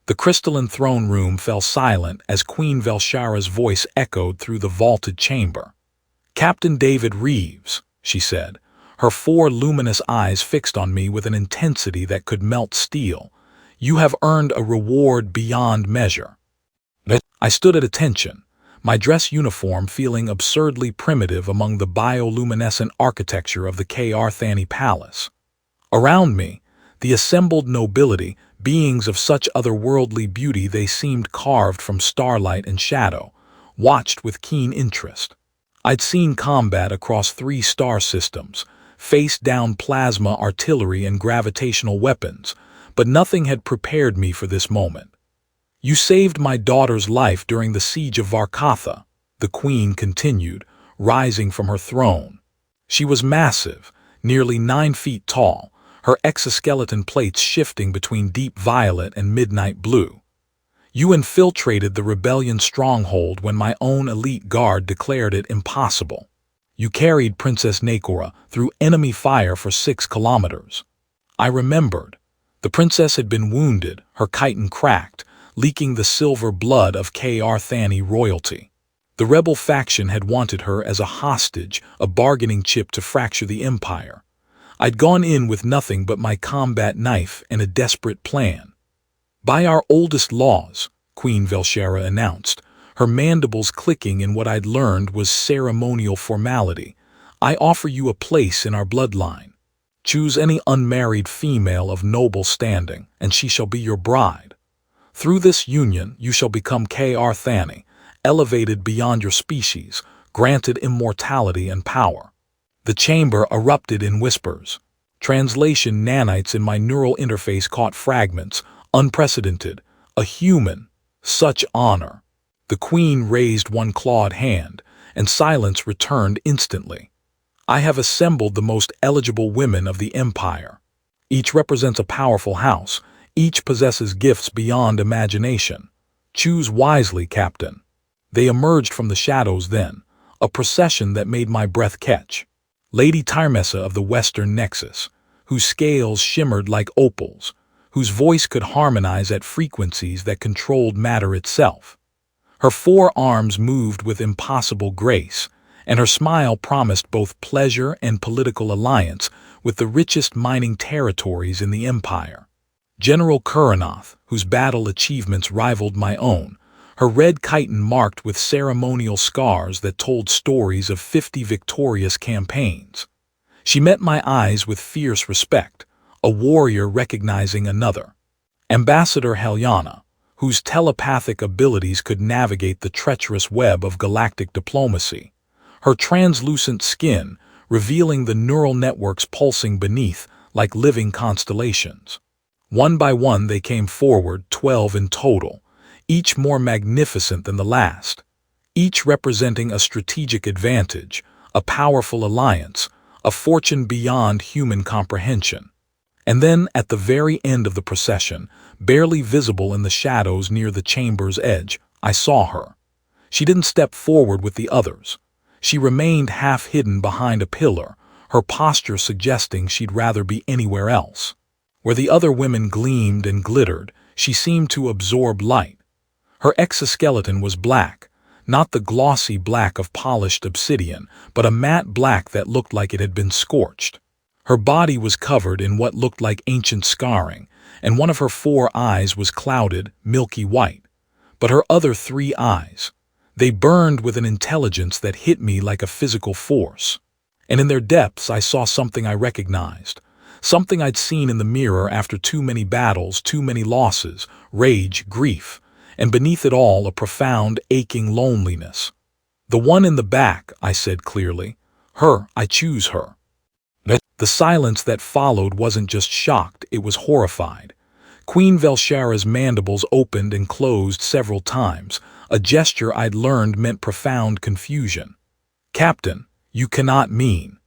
The crystalline throne room fell silent as Queen Velshara's voice echoed through the vaulted chamber. "Captain David Reeves," she said, her 4 luminous eyes fixed on me with an intensity that could melt steel. "You have earned a reward beyond measure." I stood at attention, my dress uniform feeling absurdly primitive among the bioluminescent architecture of the K'Arthani Palace. Around me, the assembled nobility, beings of such otherworldly beauty they seemed carved from starlight and shadow, watched with keen interest. I'd seen combat across 3 star systems, face-down plasma artillery and gravitational weapons, but nothing had prepared me for this moment. "You saved my daughter's life during the siege of Varkatha," the queen continued, rising from her throne. She was massive, nearly 9 feet tall, her exoskeleton plates shifting between deep violet and midnight blue. "You infiltrated the rebellion stronghold when my own elite guard declared it impossible. You carried Princess Nakora through enemy fire for 6 kilometers. I remembered. The princess had been wounded, her chitin cracked, leaking the silver blood of K'Arthani royalty. The rebel faction had wanted her as a hostage, a bargaining chip to fracture the empire. I'd gone in with nothing but my combat knife and a desperate plan. "By our oldest laws," Queen Velshara announced, her mandibles clicking in what I'd learned was ceremonial formality, "I offer you a place in our bloodline. Choose any unmarried female of noble standing, and she shall be your bride. Through this union you shall become K'Arthani, elevated beyond your species, granted immortality and power." The chamber erupted in whispers. Translation nanites in my neural interface caught fragments, unprecedented, a human, such honor. The queen raised one clawed hand, and silence returned instantly. "I have assembled the most eligible women of the empire. Each represents a powerful house, each possesses gifts beyond imagination. Choose wisely, Captain." They emerged from the shadows then, a procession that made my breath catch. Lady Tyrmessa of the Western Nexus, whose scales shimmered like opals, whose voice could harmonize at frequencies that controlled matter itself. Her 4 arms moved with impossible grace, and her smile promised both pleasure and political alliance with the richest mining territories in the empire. General Kuranath, whose battle achievements rivaled my own, her red chitin marked with ceremonial scars that told stories of 50 victorious campaigns. She met my eyes with fierce respect, a warrior recognizing another. Ambassador Heliana, whose telepathic abilities could navigate the treacherous web of galactic diplomacy, her translucent skin revealing the neural networks pulsing beneath like living constellations. One by one they came forward, 12 in total, each more magnificent than the last, each representing a strategic advantage, a powerful alliance, a fortune beyond human comprehension. And then, at the very end of the procession, barely visible in the shadows near the chamber's edge, I saw her. She didn't step forward with the others. She remained half hidden behind a pillar, her posture suggesting she'd rather be anywhere else. Where the other women gleamed and glittered, she seemed to absorb light. Her exoskeleton was black, not the glossy black of polished obsidian, but a matte black that looked like it had been scorched. Her body was covered in what looked like ancient scarring, and one of her 4 eyes was clouded, milky white. But her other 3 eyes, they burned with an intelligence that hit me like a physical force. And in their depths I saw something I recognized, something I'd seen in the mirror after too many battles, too many losses, rage, grief, and beneath it all a profound, aching loneliness. "The one in the back," I said clearly. "Her, I choose her." The silence that followed wasn't just shocked, it was horrified. Queen Velshara's mandibles opened and closed several times, a gesture I'd learned meant profound confusion. "Captain, you cannot mean."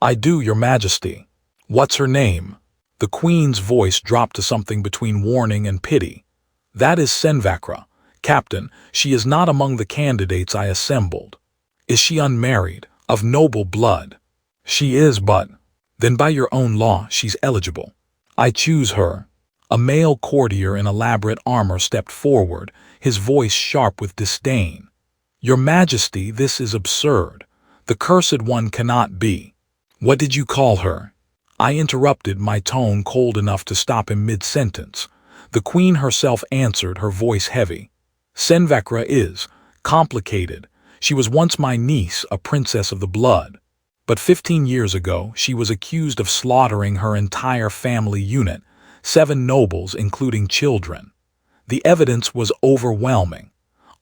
"I do, Your Majesty." "What's her name?" The queen's voice dropped to something between warning and pity. "That is Sen'Vakra. Captain, she is not among the candidates I assembled." "Is she unmarried, of noble blood?" "She is, but—" "Then by your own law she's eligible." "I choose her." A male courtier in elaborate armor stepped forward, his voice sharp with disdain. "Your Majesty, this is absurd. The Cursed One cannot be." "What did you call her?" I interrupted, my tone cold enough to stop him mid-sentence. The Queen herself answered, her voice heavy. "Sen'Vakra is complicated. She was once my niece, a princess of the blood. But 15 years ago, she was accused of slaughtering her entire family unit, 7 nobles including children. The evidence was overwhelming.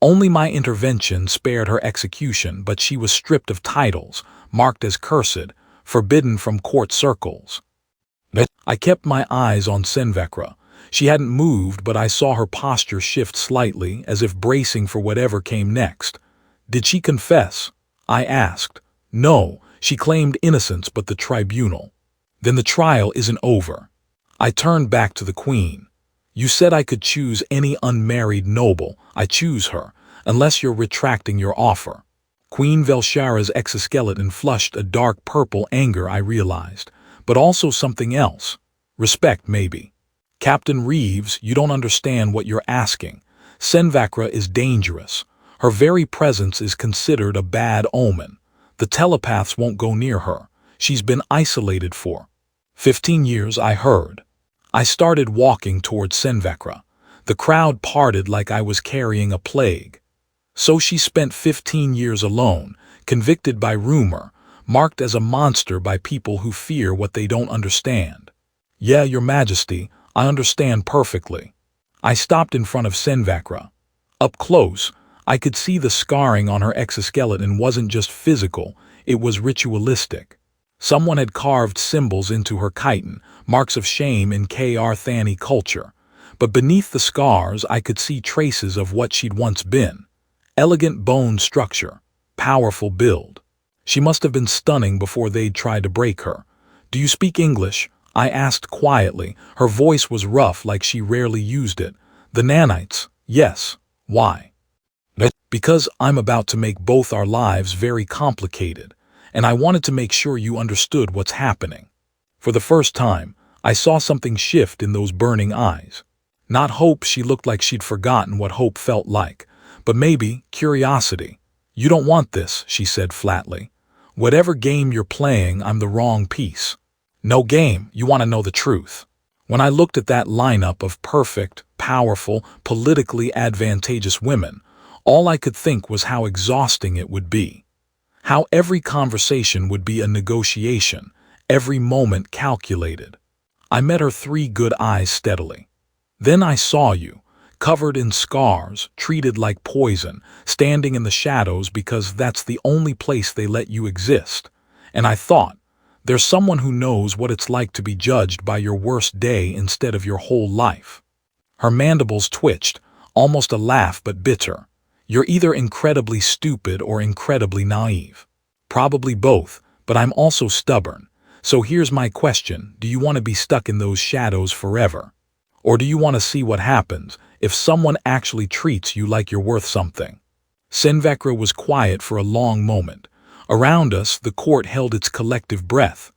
Only my intervention spared her execution, but she was stripped of titles, marked as cursed, forbidden from court circles." I kept my eyes on Sen'Vakra. She hadn't moved, but I saw her posture shift slightly, as if bracing for whatever came next. "Did she confess?" I asked. "No, she claimed innocence, but the tribunal." "Then the trial isn't over." I turned back to the Queen. "You said I could choose any unmarried noble. I choose her, unless you're retracting your offer." Queen Velshara's exoskeleton flushed a dark purple anger, I realized, but also something else. Respect, maybe. "Captain Reeves, you don't understand what you're asking. Sen'Vakra is dangerous. Her very presence is considered a bad omen. The telepaths won't go near her. She's been isolated for 15 years, I heard." I started walking towards Sen'Vakra. The crowd parted like I was carrying a plague. "So she spent 15 years alone, convicted by rumor, marked as a monster by people who fear what they don't understand." "Yeah, Your Majesty, I understand perfectly." I stopped in front of Sen'Vakra. Up close, I could see the scarring on her exoskeleton wasn't just physical, it was ritualistic. Someone had carved symbols into her chitin, marks of shame in Kr Thani culture. But beneath the scars I could see traces of what she'd once been. Elegant bone structure, powerful build. She must have been stunning before they'd tried to break her. "Do you speak English?" I asked quietly. Her voice was rough, like she rarely used it. "The nanites, yes. Why?" "Because I'm about to make both our lives very complicated, and I wanted to make sure you understood what's happening." For the first time, I saw something shift in those burning eyes. Not hope, she looked like she'd forgotten what hope felt like, but maybe curiosity. "You don't want this," she said flatly. "Whatever game you're playing, I'm the wrong piece." "No game, you want to know the truth." When I looked at that lineup of perfect, powerful, politically advantageous women, all I could think was how exhausting it would be. How every conversation would be a negotiation, every moment calculated. I met her 3 good eyes steadily. "Then I saw you, covered in scars, treated like poison, standing in the shadows because that's the only place they let you exist. And I thought, there's someone who knows what it's like to be judged by your worst day instead of your whole life." Her mandibles twitched, almost a laugh but bitter. "You're either incredibly stupid or incredibly naive." "Probably both, but I'm also stubborn. So here's my question, do you want to be stuck in those shadows forever? Or do you want to see what happens if someone actually treats you like you're worth something?" Sen'Vakra was quiet for a long moment. Around us, the court held its collective breath.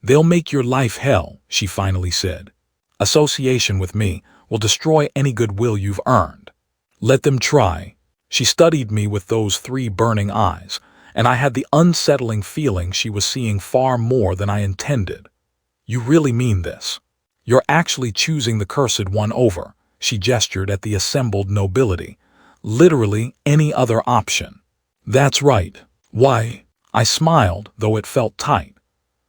"They'll make your life hell," she finally said. "Association with me will destroy any goodwill you've earned." "Let them try." She studied me with those 3 burning eyes, and I had the unsettling feeling she was seeing far more than I intended. "You really mean this? You're actually choosing the Cursed One over," she gestured at the assembled nobility, "literally any other option." "That's right." "Why?" I smiled, though it felt tight.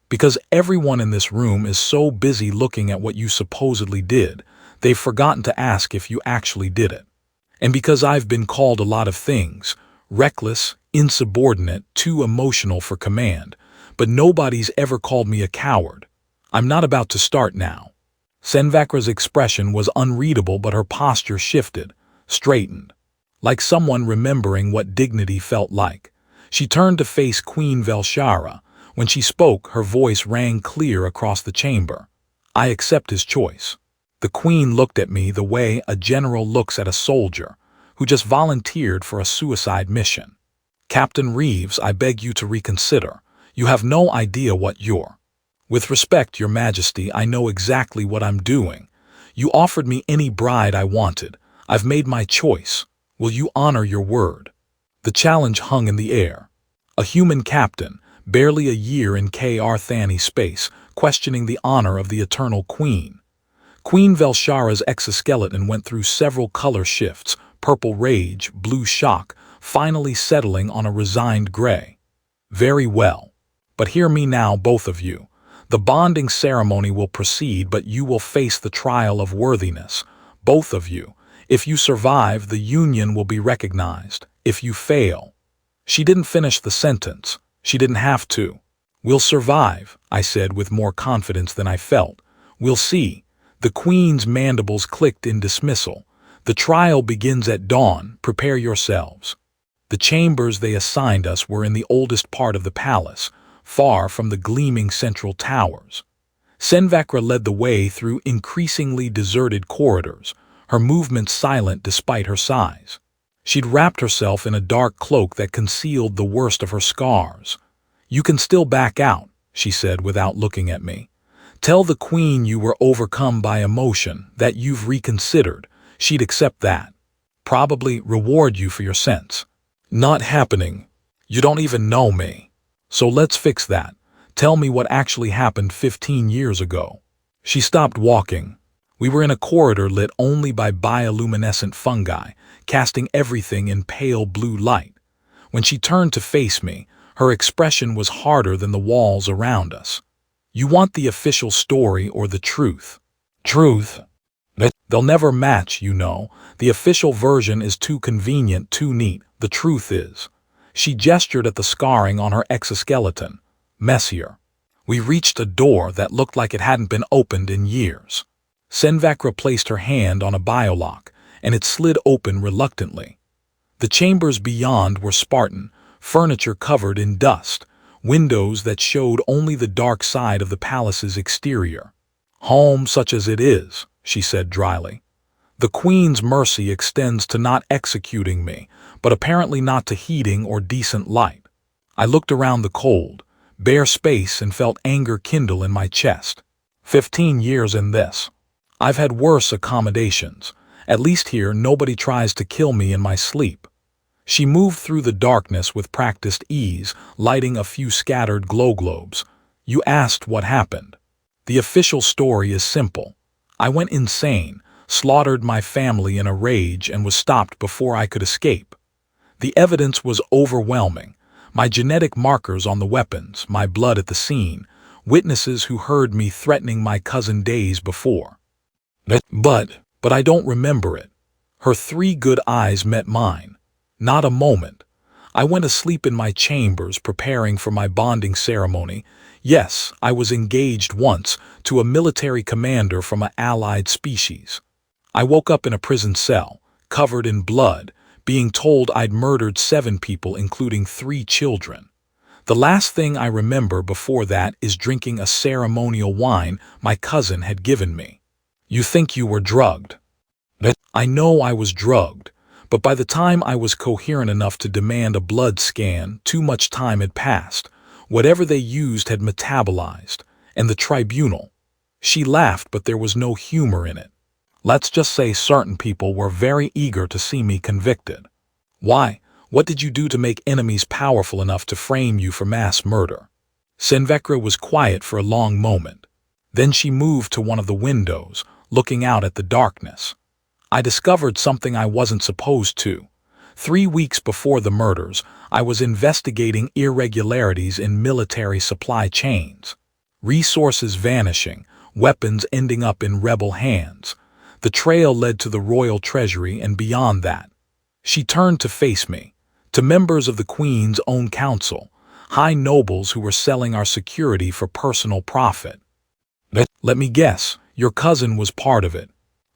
"Because everyone in this room is so busy looking at what you supposedly did, they've forgotten to ask if you actually did it. And because I've been called a lot of things, reckless, insubordinate, too emotional for command, but nobody's ever called me a coward. I'm not about to start now." Sen'Vakra's expression was unreadable, but her posture shifted, straightened. Like someone remembering what dignity felt like. She turned to face Queen Velshara. When she spoke, her voice rang clear across the chamber. "I accept his choice." The Queen looked at me the way a general looks at a soldier who just volunteered for a suicide mission. "Captain Reeves, I beg you to reconsider. You have no idea what you're—" "With respect, Your Majesty, I know exactly what I'm doing. You offered me any bride I wanted. I've made my choice. Will you honor your word? The challenge hung in the air. A human captain, barely a year in K-Arthani space, questioning the honor of the eternal queen. Queen Velshara's exoskeleton went through several color shifts, purple rage, blue shock, finally settling on a resigned gray. Very well. But hear me now, both of you. The bonding ceremony will proceed, but you will face the trial of worthiness. Both of you. If you survive, the union will be recognized. If you fail. She didn't finish the sentence. She didn't have to. We'll survive, I said with more confidence than I felt. We'll see. The queen's mandibles clicked in dismissal. The trial begins at dawn. Prepare yourselves. The chambers they assigned us were in the oldest part of the palace, far from the gleaming central towers. Sen'Vakra led the way through increasingly deserted corridors, her movements silent despite her size. She'd wrapped herself in a dark cloak that concealed the worst of her scars. You can still back out, she said without looking at me. Tell the queen you were overcome by emotion, that you've reconsidered. She'd accept that. Probably reward you for your sense. Not happening. You don't even know me. So let's fix that. Tell me what actually happened 15 years ago. She stopped walking. We were in a corridor lit only by bioluminescent fungi, casting everything in pale blue light. When she turned to face me, her expression was harder than the walls around us. You want the official story or the truth? Truth? They'll never match, you know. The official version is too convenient, too neat. The truth is. She gestured at the scarring on her exoskeleton. Messier. We reached a door that looked like it hadn't been opened in years. Sen'Vakra placed her hand on a biolock, and it slid open reluctantly. The chambers beyond were Spartan, furniture covered in dust, windows that showed only the dark side of the palace's exterior. Home such as it is, she said dryly. The queen's mercy extends to not executing me, but apparently not to heating or decent light. I looked around the cold, bare space and felt anger kindle in my chest. 15 years in this. I've had worse accommodations. At least here nobody tries to kill me in my sleep. She moved through the darkness with practiced ease, lighting a few scattered glow globes. You asked what happened. The official story is simple. I went insane, slaughtered my family in a rage, and was stopped before I could escape. The evidence was overwhelming. My genetic markers on the weapons, my blood at the scene, witnesses who heard me threatening my cousin days before. But I don't remember it. Her 3 good eyes met mine. Not a moment. I went asleep in my chambers preparing for my bonding ceremony. Yes, I was engaged once to a military commander from an allied species. I woke up in a prison cell, covered in blood, being told I'd murdered 7 people, including 3 children. The last thing I remember before that is drinking a ceremonial wine my cousin had given me. You think you were drugged? I know I was drugged, but by the time I was coherent enough to demand a blood scan, too much time had passed. Whatever they used had metabolized, and the tribunal. She laughed, but there was no humor in it. Let's just say certain people were very eager to see me convicted. Why? What did you do to make enemies powerful enough to frame you for mass murder? Sen'Vakra was quiet for a long moment. Then she moved to one of the windows, looking out at the darkness. I discovered something I wasn't supposed to. 3 weeks before the murders, I was investigating irregularities in military supply chains. Resources vanishing, weapons ending up in rebel hands. The trail led to the royal treasury and beyond that. She turned to face me, to members of the Queen's own council, high nobles who were selling our security for personal profit. Let me guess, your cousin was part of it.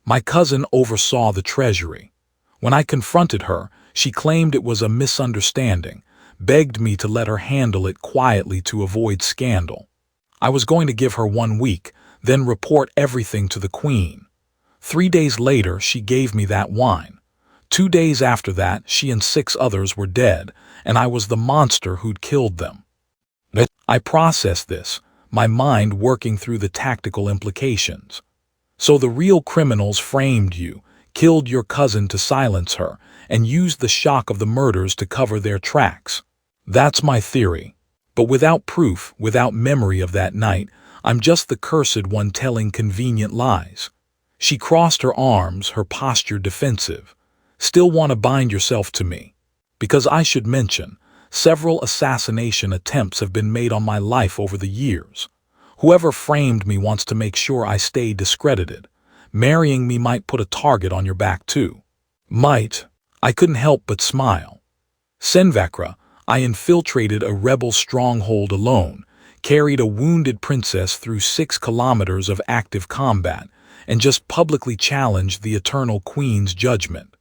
My cousin oversaw the treasury. When I confronted her, she claimed it was a misunderstanding, begged me to let her handle it quietly to avoid scandal. I was going to give her 1 week, then report everything to the Queen. 3 days later, she gave me that wine. 2 days after that, she and 6 others were dead, and I was the monster who'd killed them. I processed this, my mind working through the tactical implications. So the real criminals framed you, killed your cousin to silence her, and used the shock of the murders to cover their tracks. That's my theory. But without proof, without memory of that night, I'm just the cursed one telling convenient lies. She crossed her arms, her posture defensive. Still want to bind yourself to me? Because I should mention, several assassination attempts have been made on my life over the years. Whoever framed me wants to make sure I stay discredited. Marrying me might put a target on your back too. Might. I couldn't help but smile. Sen'Vakra, I infiltrated a rebel stronghold alone, carried a wounded princess through 6 kilometers of active combat, and just publicly challenged the Eternal Queen's judgment.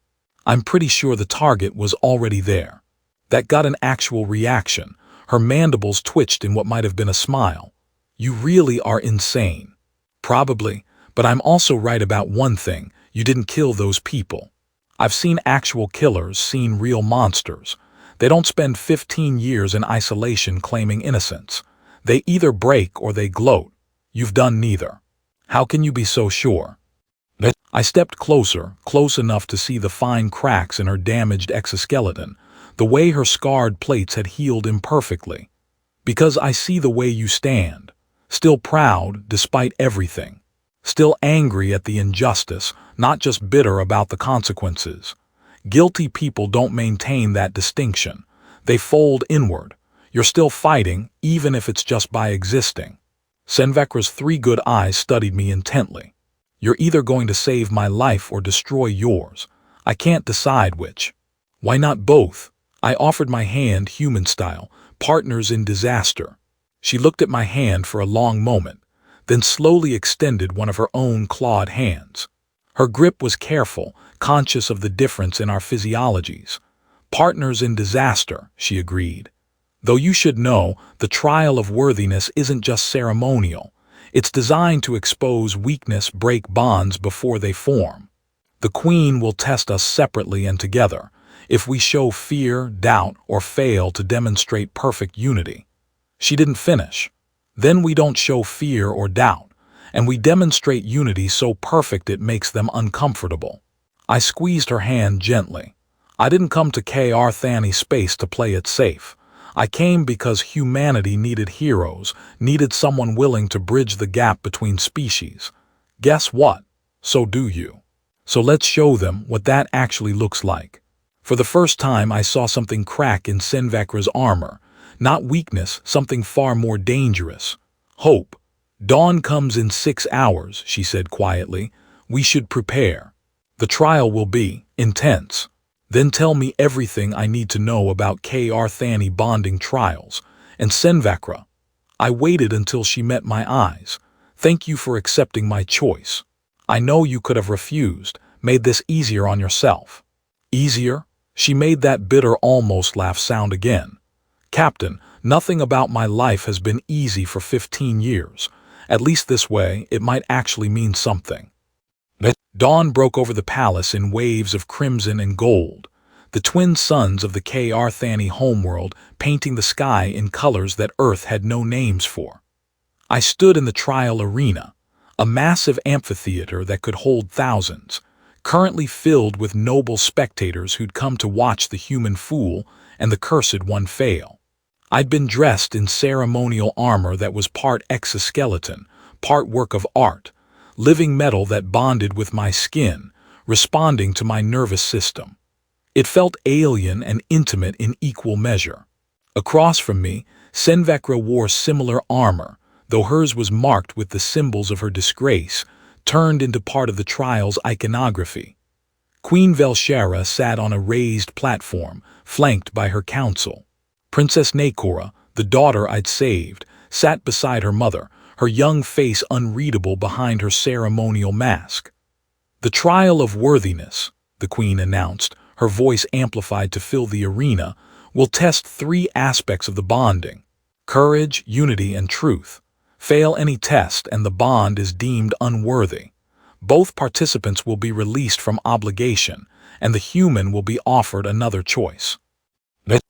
I'm pretty sure the target was already there. That got an actual reaction. Her mandibles twitched in what might have been a smile. You really are insane. Probably, but I'm also right about one thing. You didn't kill those people. I've seen actual killers, seen real monsters. They don't spend 15 years in isolation claiming innocence. They either break or they gloat. You've done neither. How can you be so sure? I stepped closer, close enough to see the fine cracks in her damaged exoskeleton, the way her scarred plates had healed imperfectly. Because I see the way you stand, still proud despite everything, still angry at the injustice, not just bitter about the consequences. Guilty people don't maintain that distinction. They fold inward. You're still fighting, even if it's just by existing. Sen'Vakra's 3 good eyes studied me intently. You're either going to save my life or destroy yours. I can't decide which. Why not both? I offered my hand human style, partners in disaster. She looked at my hand for a long moment, then slowly extended one of her own clawed hands. Her grip was careful, conscious of the difference in our physiologies. Partners in disaster, she agreed. Though you should know, the trial of worthiness isn't just ceremonial. It's designed to expose weakness, break bonds before they form. The Queen will test us separately and together, if we show fear, doubt, or fail to demonstrate perfect unity. She didn't finish. Then we don't show fear or doubt, and we demonstrate unity so perfect it makes them uncomfortable. I squeezed her hand gently. I didn't come to K'Arthani space to play it safe. I came because humanity needed heroes, needed someone willing to bridge the gap between species. Guess what? So do you. So let's show them what that actually looks like. For the first time, I saw something crack in Sen'Vakra's armor. Not weakness, something far more dangerous. Hope. Dawn comes in 6 hours, she said quietly. We should prepare. The trial will be intense. Then tell me everything I need to know about K'Arthani bonding trials. And Sen'Vakra. I waited until she met my eyes. Thank you for accepting my choice. I know you could have refused, made this easier on yourself. Easier? She made that bitter almost laugh sound again. Captain, nothing about my life has been easy for 15 years. At least this way, it might actually mean something. Dawn broke over the palace in waves of crimson and gold, the twin suns of the K'Arthani homeworld painting the sky in colors that Earth had no names for. I stood in the trial arena, a massive amphitheater that could hold thousands, currently filled with noble spectators who'd come to watch the human fool and the cursed one fail. I'd been dressed in ceremonial armor that was part exoskeleton, part work of art, living metal that bonded with my skin, responding to my nervous system. It felt alien and intimate in equal measure. Across from me, Sen'Vakra wore similar armor, though hers was marked with the symbols of her disgrace, turned into part of the trial's iconography. Queen Velshara sat on a raised platform, flanked by her council. Princess Nakora, the daughter I'd saved, sat beside her mother, her young face unreadable behind her ceremonial mask. The trial of worthiness, the Queen announced, her voice amplified to fill the arena, will test 3 aspects of the bonding: courage, unity, and truth. Fail any test and the bond is deemed unworthy. Both participants will be released from obligation, and the human will be offered another choice.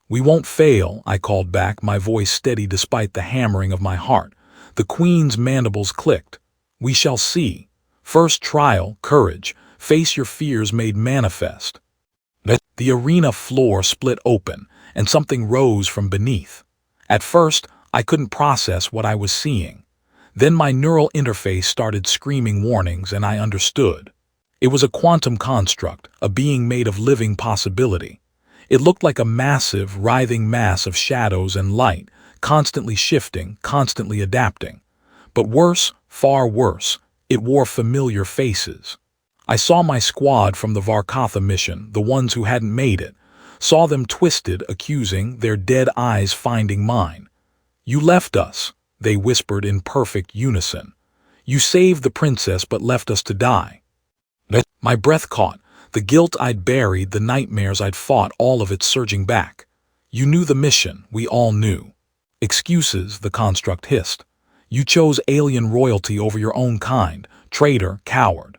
We won't fail, I called back, my voice steady despite the hammering of my heart. The Queen's mandibles clicked. We shall see. First trial, courage, face your fears made manifest. The arena floor split open, and something rose from beneath. At first, I couldn't process what I was seeing. Then my neural interface started screaming warnings, and I understood. It was a quantum construct, a being made of living possibility. It looked like a massive, writhing mass of shadows and light, constantly shifting, constantly adapting. But worse, far worse, it wore familiar faces. I saw my squad from the Varkatha mission, the ones who hadn't made it, saw them twisted, accusing, their dead eyes finding mine. "You left us," they whispered in perfect unison. "You saved the princess but left us to die." My breath caught. The guilt I'd buried, the nightmares I'd fought, all of it surging back. "You knew the mission, we all knew." "Excuses," the construct hissed. "You chose alien royalty over your own kind, traitor, coward."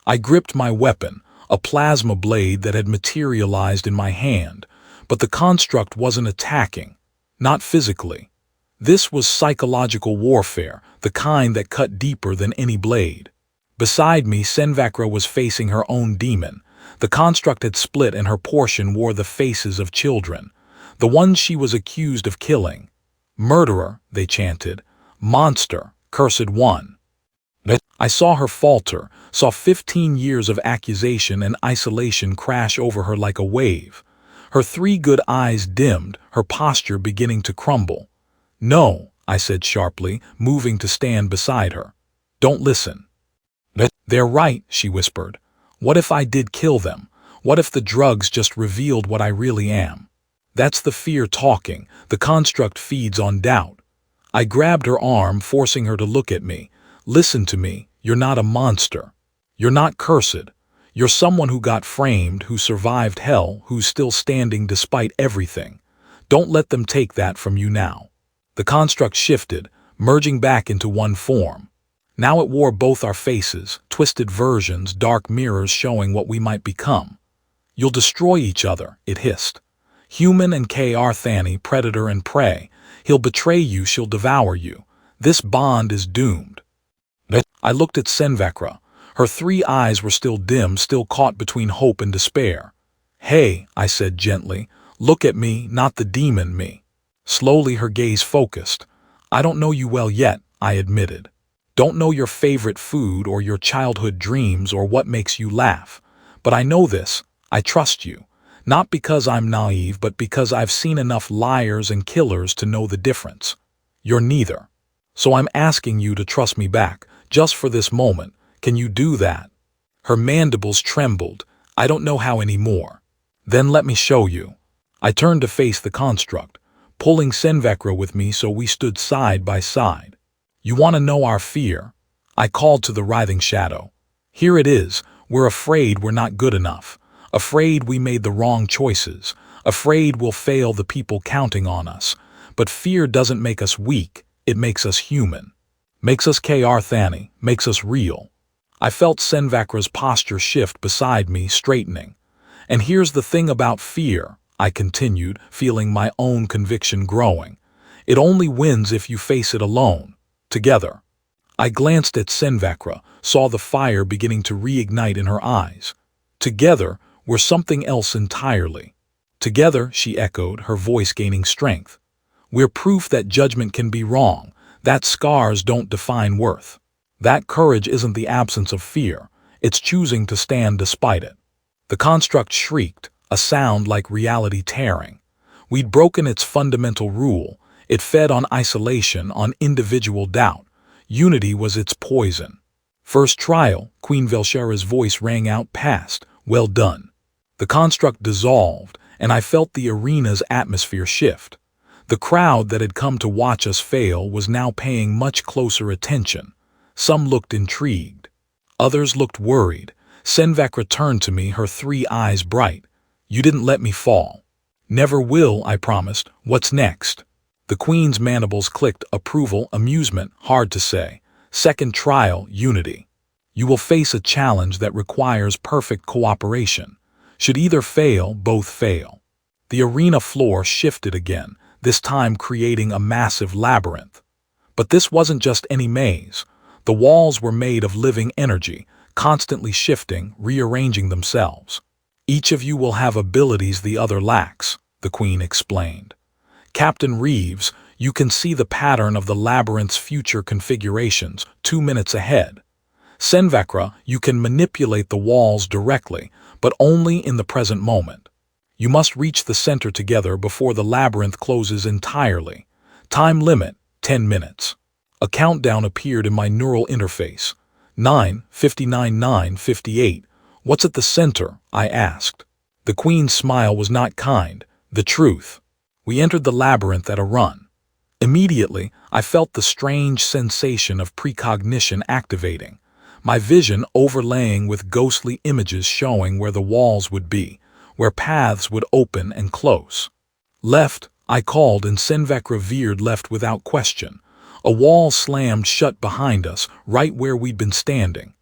I gripped my weapon, a plasma blade that had materialized in my hand, but the construct wasn't attacking, not physically. This was psychological warfare, the kind that cut deeper than any blade. Beside me, Sen'Vakra was facing her own demon. The construct had split and her portion wore the faces of children, the ones she was accused of killing. "Murderer," they chanted. "Monster, cursed one." I saw her falter, saw 15 years of accusation and isolation crash over her like a wave. Her 3 good eyes dimmed, her posture beginning to crumble. "No," I said sharply, moving to stand beside her. "Don't listen." "They're right," she whispered. "What if I did kill them? What if the drugs just revealed what I really am?" That's the fear talking. The construct feeds on doubt. I grabbed her arm, forcing her to look at me. "Listen to me. You're not a monster. You're not cursed. You're someone who got framed, who survived hell, who's still standing despite everything. Don't let them take that from you now." The construct shifted, merging back into one form. Now it wore both our faces, twisted versions, dark mirrors showing what we might become. "You'll destroy each other," it hissed. "Human and K'Arthani, predator and prey. He'll betray you, she'll devour you. This bond is doomed." I looked at Sen'Vakra. Her 3 eyes were still dim, still caught between hope and despair. "Hey," I said gently, "look at me, not the demon me." Slowly her gaze focused. "I don't know you well yet," I admitted. "Don't know your favorite food or your childhood dreams or what makes you laugh. But I know this, I trust you. Not because I'm naive, but because I've seen enough liars and killers to know the difference. You're neither. So I'm asking you to trust me back, just for this moment. Can you do that?" Her mandibles trembled. "I don't know how anymore." "Then let me show you." I turned to face the construct, pulling Sen'Vakra with me so we stood side by side. "You want to know our fear?" I called to the writhing shadow. "Here it is. We're afraid we're not good enough. Afraid we made the wrong choices. Afraid we'll fail the people counting on us. But fear doesn't make us weak. It makes us human. Makes us K'Arthani, makes us real." I felt Sen'Vakra's posture shift beside me, straightening. "And here's the thing about fear," I continued, feeling my own conviction growing. "It only wins if you face it alone, together." I glanced at Sen'Vakra, saw the fire beginning to reignite in her eyes. "Together, we're something else entirely." "Together," she echoed, her voice gaining strength. "We're proof that judgment can be wrong, that scars don't define worth. That courage isn't the absence of fear, it's choosing to stand despite it." The construct shrieked, a sound like reality tearing. We'd broken its fundamental rule. It fed on isolation, on individual doubt. Unity was its poison. "First trial," Queen Velshara's voice rang out past. "Well done." The construct dissolved, and I felt the arena's atmosphere shift. The crowd that had come to watch us fail was now paying much closer attention. Some looked intrigued. Others looked worried. Sen'Vakra turned to me, her 3 eyes bright. "You didn't let me fall." "Never will," I promised. "What's next?" The Queen's mandibles clicked, approval, amusement, hard to say. "Second trial, unity. You will face a challenge that requires perfect cooperation. Should either fail, both fail." The arena floor shifted again, this time creating a massive labyrinth. But this wasn't just any maze. The walls were made of living energy, constantly shifting, rearranging themselves. Each of you will have abilities the other lacks, the Queen explained. Captain Reeves, you can see the pattern of the labyrinth's future configurations 2 minutes ahead. Sen'Vakra, you can manipulate the walls directly, but only in the present moment. You must reach the center together before the labyrinth closes entirely. Time limit, 10 minutes. A countdown appeared in my neural interface. 9:59, 9:58. What's at the center? I asked. The Queen's smile was not kind, the truth. We entered the labyrinth at a run. Immediately, I felt the strange sensation of precognition activating, my vision overlaying with ghostly images showing where the walls would be, where paths would open and close. Left, I called, and Sen'Vakra veered left without question. A wall slammed shut behind us, right where we'd been standing.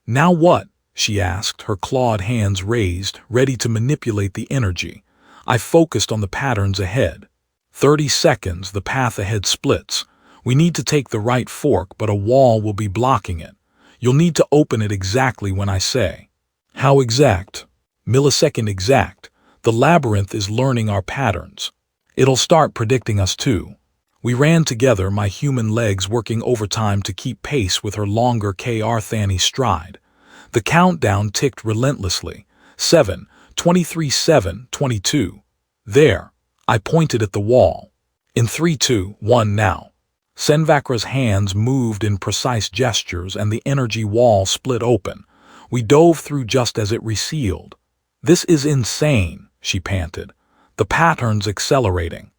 Now what? She asked, her clawed hands raised, ready to manipulate the energy. I focused on the patterns ahead. 30 seconds, the path ahead splits. We need to take the right fork, but a wall will be blocking it. You'll need to open it exactly when I say. How exact? Millisecond exact. The labyrinth is learning our patterns. It'll start predicting us too. We ran together, my human legs working overtime to keep pace with her longer Kr Thani stride. The countdown ticked relentlessly. 7, 23, 7, 22. There. I pointed at the wall. In 3, 2, 1 now. Sen'Vakra's hands moved in precise gestures and the energy wall split open. We dove through just as it resealed. This is insane, she panted. The patterns accelerating.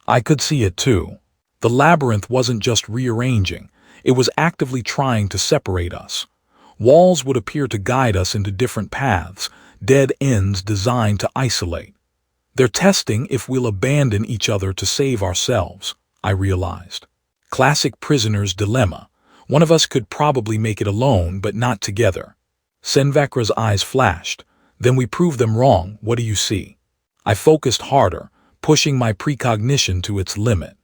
I could see it too. The labyrinth wasn't just rearranging, it was actively trying to separate us. Walls would appear to guide us into different paths, dead ends designed to isolate. They're testing if we'll abandon each other to save ourselves, I realized. Classic prisoner's dilemma. One of us could probably make it alone, but not together. Sen'Vakra's eyes flashed. Then we proved them wrong. What do you see? I focused harder, pushing my precognition to its limit.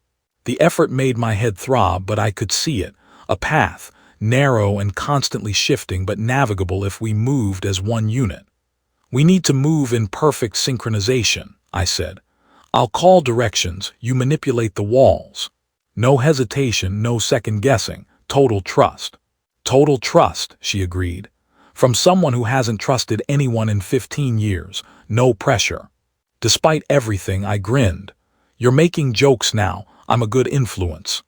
The effort made my head throb, but I could see it. A path, narrow and constantly shifting, but navigable if we moved as one unit. We need to move in perfect synchronization, I said. I'll call directions, you manipulate the walls. No hesitation, no second guessing, total trust. Total trust, she agreed. From someone who hasn't trusted anyone in 15 years, no pressure. Despite everything, I grinned. You're making jokes now. I'm a good influence.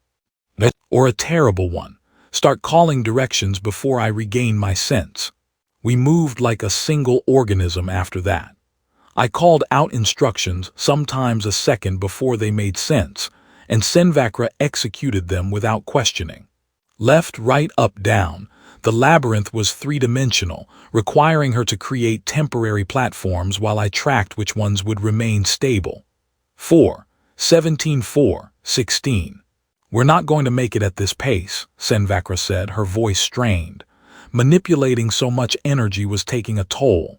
Or a terrible one. Start calling directions before I regain my sense. We moved like a single organism after that. I called out instructions, sometimes a second before they made sense, and Sen'Vakra executed them without questioning. Left, right, up, down. The labyrinth was three-dimensional, requiring her to create temporary platforms while I tracked which ones would remain stable. 4, 17, 4, 16. We're not going to make it at this pace, Sen'Vakra said, her voice strained. Manipulating so much energy was taking a toll.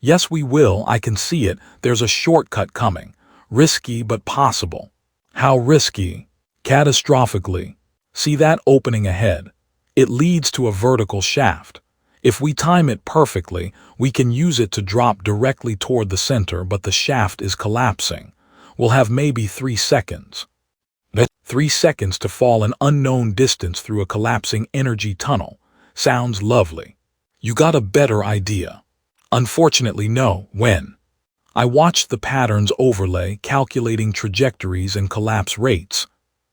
Yes, we will, I can see it. There's a shortcut coming. Risky, but possible. How risky? Catastrophically. See that opening ahead? It leads to a vertical shaft. If we time it perfectly, we can use it to drop directly toward the center, but the shaft is collapsing. We'll have maybe 3 seconds. 3 seconds to fall an unknown distance through a collapsing energy tunnel. Sounds lovely. You got a better idea. Unfortunately, no. When? I watched the patterns overlay, calculating trajectories and collapse rates.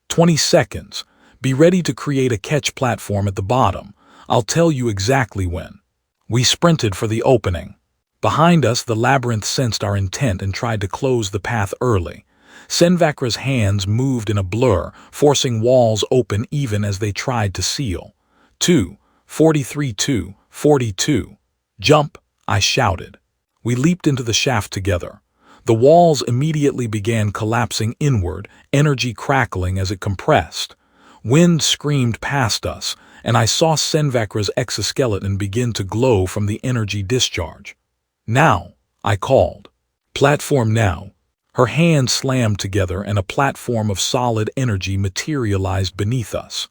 20 seconds. Be ready to create a catch platform at the bottom. I'll tell you exactly when. We sprinted for the opening. Behind us, the labyrinth sensed our intent and tried to close the path early. Sen'Vakra's hands moved in a blur, forcing walls open even as they tried to seal. 2, 43, 2, 42. Jump, I shouted. We leaped into the shaft together. The walls immediately began collapsing inward, energy crackling as it compressed. Wind screamed past us, and I saw Sen'Vakra's exoskeleton begin to glow from the energy discharge. Now, I called. Platform now. Her hands slammed together and a platform of solid energy materialized beneath us.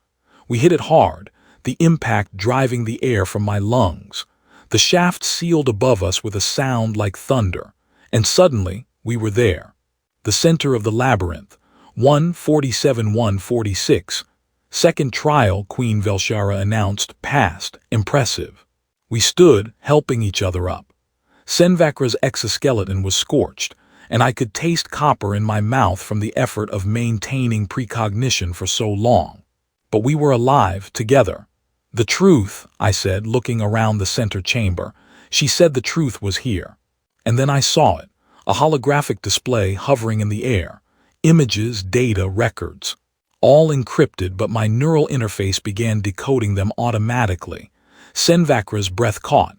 We hit it hard. the impact driving the air from my lungs. The shaft sealed above us with a sound like thunder, and suddenly we were there. The center of the labyrinth, 147-146. Second trial, Queen Velshara announced, passed, impressive. We stood, helping each other up. Sen'Vakra's exoskeleton was scorched, and I could taste copper in my mouth from the effort of maintaining precognition for so long. But we were alive, together. The truth, I said, looking around the center chamber. She said the truth was here. And then I saw it, a holographic display hovering in the air. Images, data, records. All encrypted, but my neural interface began decoding them automatically. Sen'Vakra's breath caught.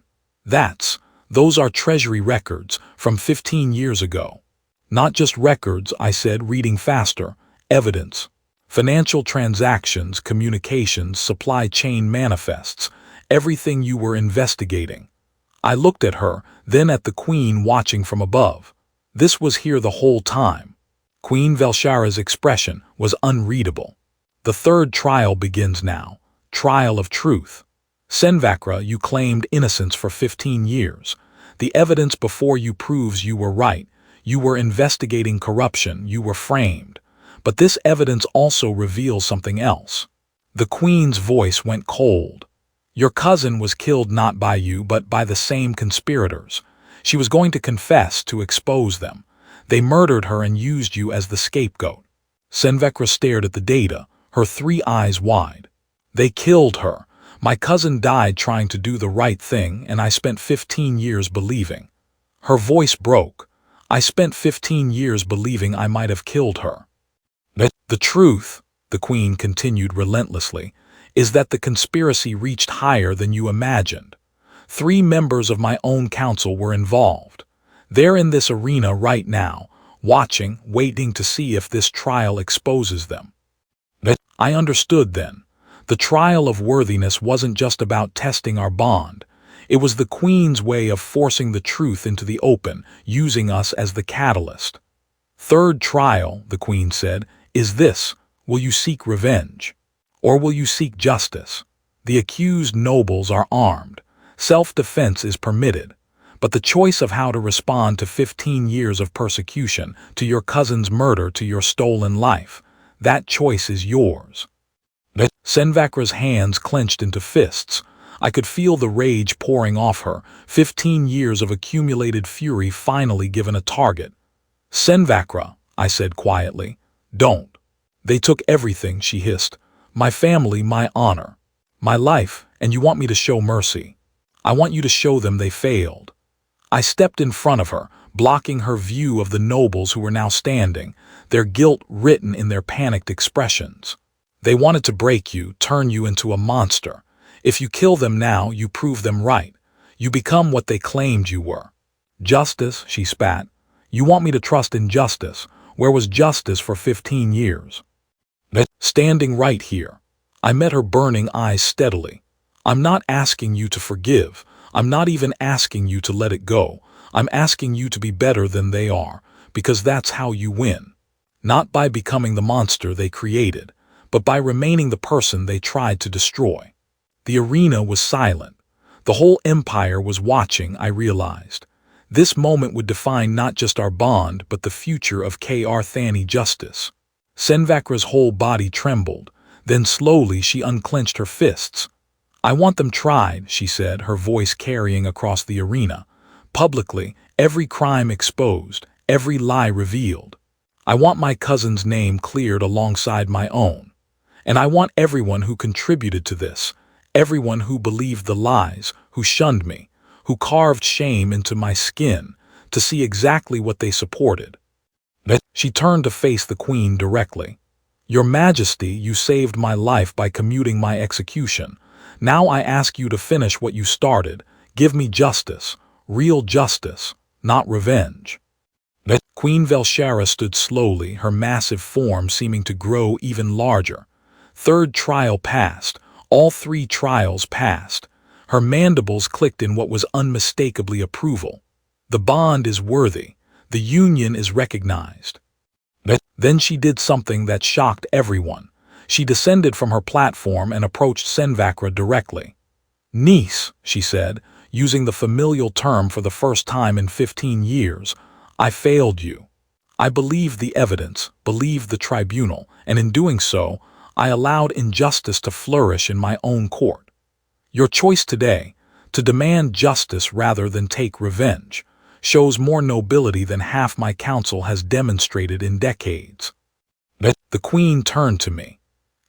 Those are treasury records from 15 years ago. Not just records, I said, reading faster. Evidence. Financial transactions, communications, supply chain manifests. Everything you were investigating. I looked at her, then at the Queen watching from above. This was here the whole time. Queen Velshara's expression was unreadable. The third trial begins now. Trial of truth. Sen'Vakra, you claimed innocence for 15 years. The evidence before you proves you were right. You were investigating corruption. You were framed. But this evidence also reveals something else. The Queen's voice went cold. Your cousin was killed not by you, but by the same conspirators. She was going to confess, to expose them. They murdered her and used you as the scapegoat. Sen'Vakra stared at the data, her 3 eyes wide. They killed her. My cousin died trying to do the right thing, and I spent 15 years believing. Her voice broke. I spent 15 years believing I might have killed her. The truth, the Queen continued relentlessly, is that the conspiracy reached higher than you imagined. 3 members of my own council were involved. They're in this arena right now, watching, waiting to see if this trial exposes them. I understood then. The trial of worthiness wasn't just about testing our bond. It was the Queen's way of forcing the truth into the open, using us as the catalyst. Third trial, the Queen said, is this: will you seek revenge? Or will you seek justice? The accused nobles are armed. Self-defense is permitted. But the choice of how to respond to 15 years of persecution, to your cousin's murder, to your stolen life, that choice is yours. Sen'Vakra's hands clenched into fists. I could feel the rage pouring off her, 15 years of accumulated fury finally given a target. Sen'Vakra, I said quietly, don't. They took everything, she hissed. My family, my honor, my life, and you want me to show mercy. I want you to show them they failed. I stepped in front of her, blocking her view of the nobles who were now standing, their guilt written in their panicked expressions. They wanted to break you, turn you into a monster. If you kill them now, you prove them right. You become what they claimed you were. Justice, she spat. You want me to trust in justice? Where was justice for 15 years? Standing right here. I met her burning eyes steadily. I'm not asking you to forgive. I'm not even asking you to let it go. I'm asking you to be better than they are, because that's how you win. Not by becoming the monster they created, but by remaining the person they tried to destroy. The arena was silent. The whole empire was watching, I realized. This moment would define not just our bond, but the future of Kr Thani justice. Sen'Vakra's whole body trembled. Then slowly she unclenched her fists. I want them tried, she said, her voice carrying across the arena. Publicly, every crime exposed, every lie revealed. I want my cousin's name cleared alongside my own. And I want everyone who contributed to this, everyone who believed the lies, who shunned me, who carved shame into my skin, to see exactly what they supported. She turned to face the Queen directly. Your Majesty, you saved my life by commuting my execution. Now I ask you to finish what you started. Give me justice, real justice, not revenge. Queen Velshara stood slowly, her massive form seeming to grow even larger. Third trial passed. All 3 trials passed. Her mandibles clicked in what was unmistakably approval. The bond is worthy. The union is recognized. Then she did something that shocked everyone. She descended from her platform and approached Sen'Vakra directly. "Niece," she said, using the familial term for the first time in 15 years, "I failed you. I believed the evidence, believed the tribunal, and in doing so, I allowed injustice to flourish in my own court. Your choice today, to demand justice rather than take revenge, shows more nobility than half my council has demonstrated in decades." The Queen turned to me.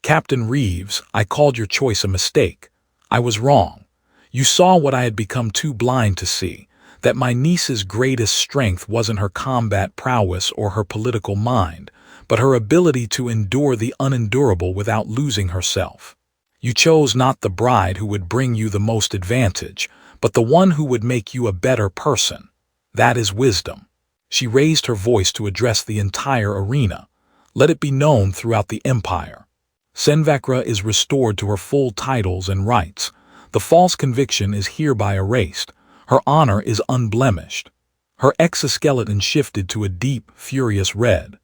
"Captain Reeves, I called your choice a mistake. I was wrong. You saw what I had become too blind to see, that my niece's greatest strength wasn't her combat prowess or her political mind, but her ability to endure the unendurable without losing herself. You chose not the bride who would bring you the most advantage, but the one who would make you a better person. That is wisdom." She raised her voice to address the entire arena. "Let it be known throughout the empire. Sen'Vakra is restored to her full titles and rights. The false conviction is hereby erased. Her honor is unblemished. Her exoskeleton shifted to a deep, furious red.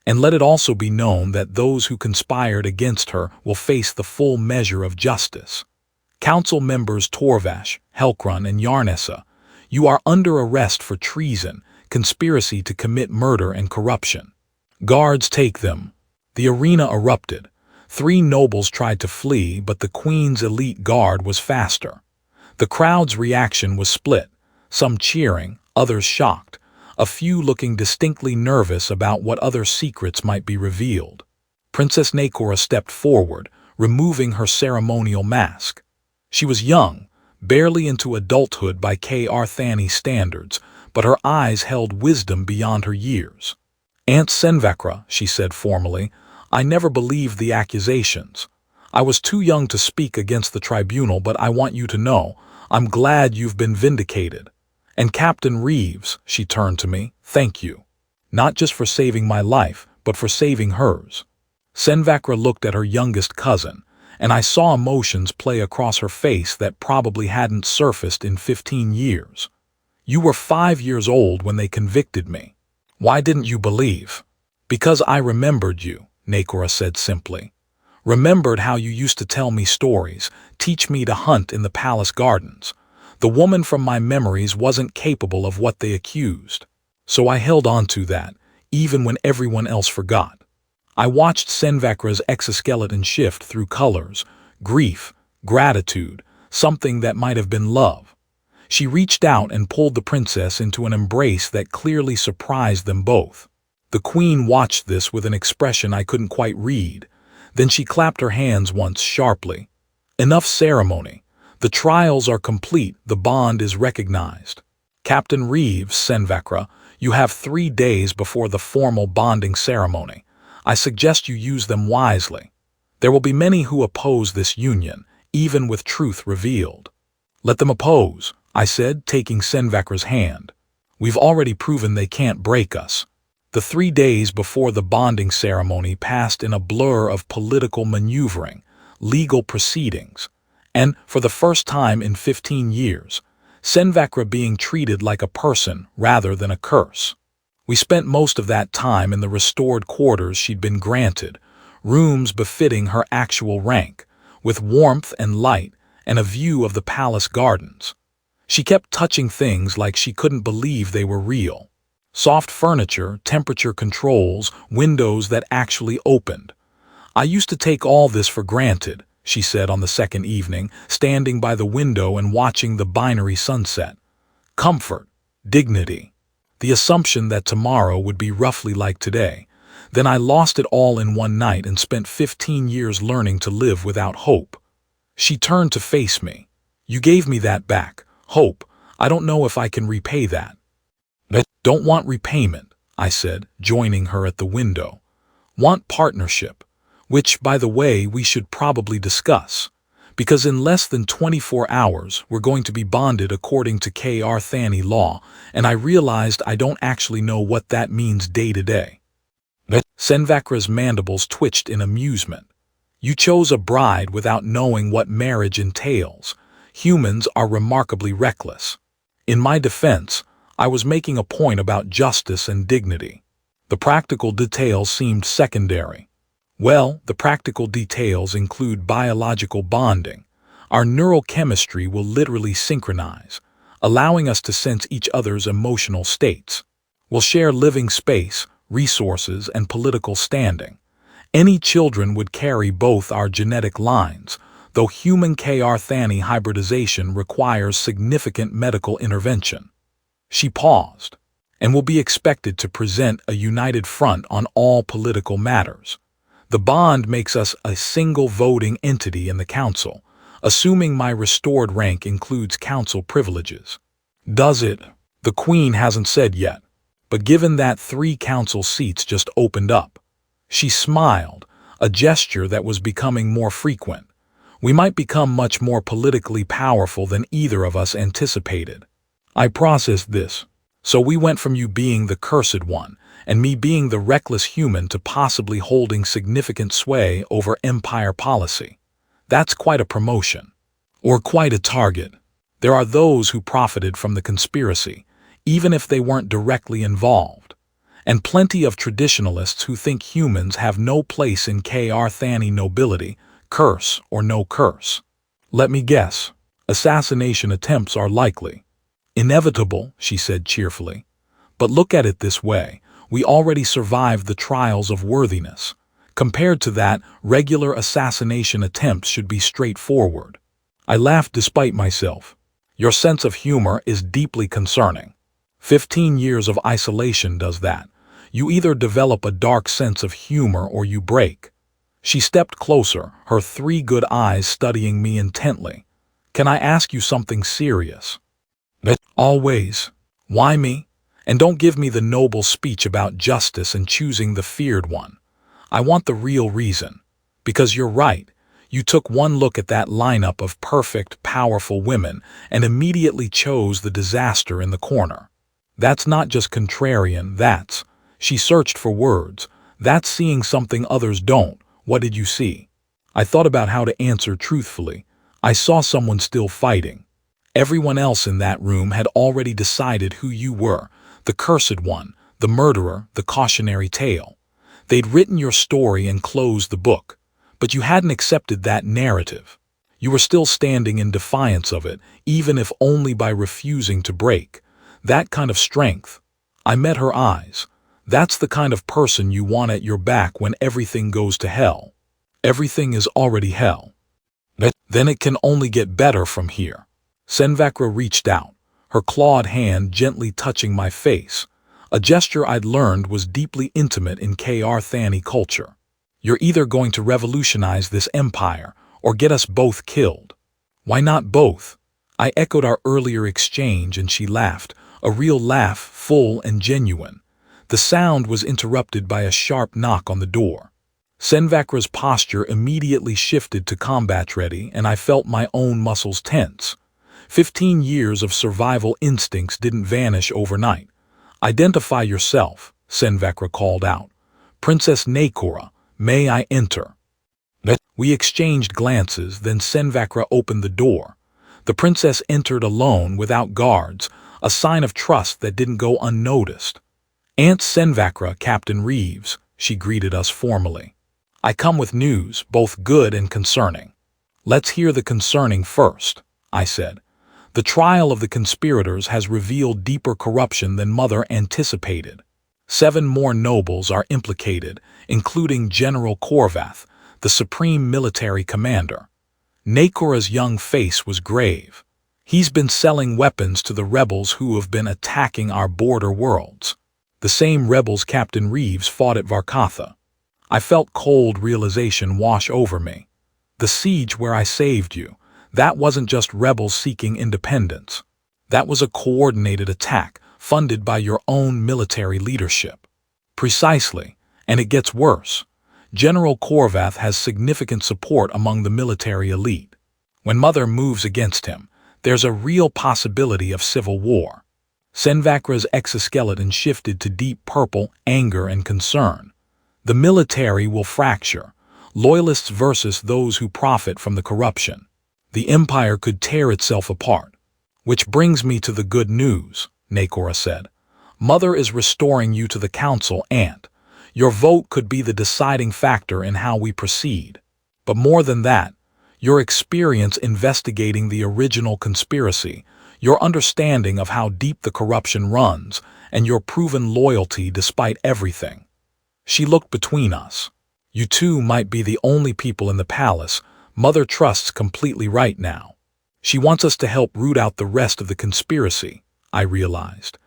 And let it also be known that those who conspired against her will face the full measure of justice. Council members Torvash, Helkrun, and Yarnessa, you are under arrest for treason, conspiracy to commit murder and corruption. Guards, take them." The arena erupted. 3 nobles tried to flee, but the Queen's elite guard was faster. The crowd's reaction was split, some cheering, others shocked, a few looking distinctly nervous about what other secrets might be revealed. Princess Nakora stepped forward, removing her ceremonial mask. She was young, barely into adulthood by Arthani standards, but her eyes held wisdom beyond her years. "Aunt Sen'Vakra," she said formally, "I never believed the accusations. I was too young to speak against the tribunal, but I want you to know, I'm glad you've been vindicated. And Captain Reeves," she turned to me, "thank you. Not just for saving my life, but for saving hers." Sen'Vakra looked at her youngest cousin, and I saw emotions play across her face that probably hadn't surfaced in 15 years. "You were 5 years old when they convicted me. Why didn't you believe?" "Because I remembered you," Nakora said simply. "Remembered how you used to tell me stories, teach me to hunt in the palace gardens. The woman from my memories wasn't capable of what they accused. So I held on to that, even when everyone else forgot." I watched Sen'Vakra's exoskeleton shift through colors, grief, gratitude, something that might have been love. She reached out and pulled the princess into an embrace that clearly surprised them both. The Queen watched this with an expression I couldn't quite read. Then she clapped her hands once sharply. "Enough ceremony. The trials are complete, the bond is recognized. Captain Reeves, Sen'Vakra, you have 3 days before the formal bonding ceremony. I suggest you use them wisely. There will be many who oppose this union, even with truth revealed." "Let them oppose," I said, taking Sen'Vakra's hand. "We've already proven they can't break us." The 3 days before the bonding ceremony passed in a blur of political maneuvering, legal proceedings, and, for the first time in 15 years, Sen'Vakra being treated like a person rather than a curse. We spent most of that time in the restored quarters she'd been granted, rooms befitting her actual rank, with warmth and light and a view of the palace gardens. She kept touching things like she couldn't believe they were real. Soft furniture, temperature controls, windows that actually opened. "I used to take all this for granted," she said on the second evening, standing by the window and watching the binary sunset. "Comfort, dignity, the assumption that tomorrow would be roughly like today. Then I lost it all in one night and spent 15 years learning to live without hope." She turned to face me. "You gave me that back, hope. I don't know if I can repay that." "Don't want repayment," I said, joining her at the window. "Want partnership, which, by the way, we should probably discuss. Because in less than 24 hours, we're going to be bonded according to Arthani law, and I realized I don't actually know what that means day to day." Sen'Vakra's mandibles twitched in amusement. "You chose a bride without knowing what marriage entails. Humans are remarkably reckless. In my defense, I was making a point about justice and dignity. The practical details seemed secondary. Well, the practical details include biological bonding. Our neurochemistry will literally synchronize, allowing us to sense each other's emotional states. We'll share living space, resources, and political standing. Any children would carry both our genetic lines, though human K'arthani hybridization requires significant medical intervention. She paused, and will be expected to present a united front on all political matters. The bond makes us a single voting entity in the council, assuming my restored rank includes council privileges. Does it? The Queen hasn't said yet, but given that 3 council seats just opened up. She smiled, a gesture that was becoming more frequent. We might become much more politically powerful than either of us anticipated. I processed this. So we went from you being the cursed one, and me being the reckless human to possibly holding significant sway over empire policy. That's quite a promotion. Or quite a target. There are those who profited from the conspiracy, even if they weren't directly involved. And plenty of traditionalists who think humans have no place in K'arthani nobility, curse or no curse. Let me guess. Assassination attempts are likely. Inevitable, she said cheerfully. But look at it this way. We already survived the trials of worthiness. Compared to that, regular assassination attempts should be straightforward. I laughed despite myself. Your sense of humor is deeply concerning. 15 years of isolation does that. You either develop a dark sense of humor or you break. She stepped closer, her 3 good eyes studying me intently. Can I ask you something serious? Always. Why me? And don't give me the noble speech about justice and choosing the feared one. I want the real reason. Because you're right. You took one look at that lineup of perfect, powerful women and immediately chose the disaster in the corner. That's not just contrarian, that's. She searched for words. That's seeing something others don't. What did you see? I thought about how to answer truthfully. I saw someone still fighting. Everyone else in that room had already decided who you were, the cursed one, the murderer, the cautionary tale. They'd written your story and closed the book, but you hadn't accepted that narrative. You were still standing in defiance of it, even if only by refusing to break. That kind of strength. I met her eyes. That's the kind of person you want at your back when everything goes to hell. Everything is already hell. Then it can only get better from here. Sen'Vakra reached out, her clawed hand gently touching my face, a gesture I'd learned was deeply intimate in K'arthani culture. You're either going to revolutionize this empire or get us both killed. Why not both? I echoed our earlier exchange and she laughed, a real laugh, full and genuine. The sound was interrupted by a sharp knock on the door. Sen'Vakra's posture immediately shifted to combat-ready and I felt my own muscles tense. 15 years of survival instincts didn't vanish overnight. Identify yourself, Sen'Vakra called out. Princess Nakora, may I enter? We exchanged glances, then Sen'Vakra opened the door. The princess entered alone without guards, a sign of trust that didn't go unnoticed. Aunt Sen'Vakra, Captain Reeves, she greeted us formally. I come with news, both good and concerning. Let's hear the concerning first, I said. The trial of the conspirators has revealed deeper corruption than Mother anticipated. 7 more nobles are implicated, including General Korvath, the supreme military commander. Nakora's young face was grave. He's been selling weapons to the rebels who have been attacking our border worlds. The same rebels Captain Reeves fought at Varkatha. I felt cold realization wash over me. The siege where I saved you, that wasn't just rebels seeking independence. That was a coordinated attack funded by your own military leadership. Precisely, and it gets worse. General Korvath has significant support among the military elite. When Mother moves against him, there's a real possibility of civil war. Sen'Vakra's exoskeleton shifted to deep purple, anger and concern. The military will fracture, loyalists versus those who profit from the corruption. The empire could tear itself apart. Which brings me to the good news, Nakora said. Mother is restoring you to the council, Aunt. Your vote could be the deciding factor in how we proceed. But more than that, your experience investigating the original conspiracy, your understanding of how deep the corruption runs, and your proven loyalty despite everything. She looked between us. You two might be the only people in the palace Mother trusts completely right now. She wants us to help root out the rest of the conspiracy, I realized.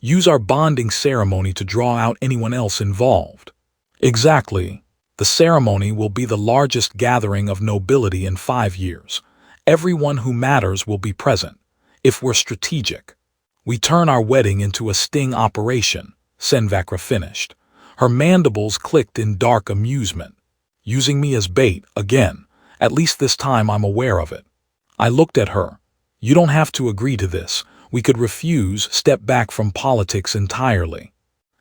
Use our bonding ceremony to draw out anyone else involved. Exactly. The ceremony will be the largest gathering of nobility in 5 years. Everyone who matters will be present. If we're strategic, we turn our wedding into a sting operation, Sen'Vakra finished. Her mandibles clicked in dark amusement. Using me as bait, again. At least this time I'm aware of it. I looked at her. You don't have to agree to this. We could refuse, step back from politics entirely.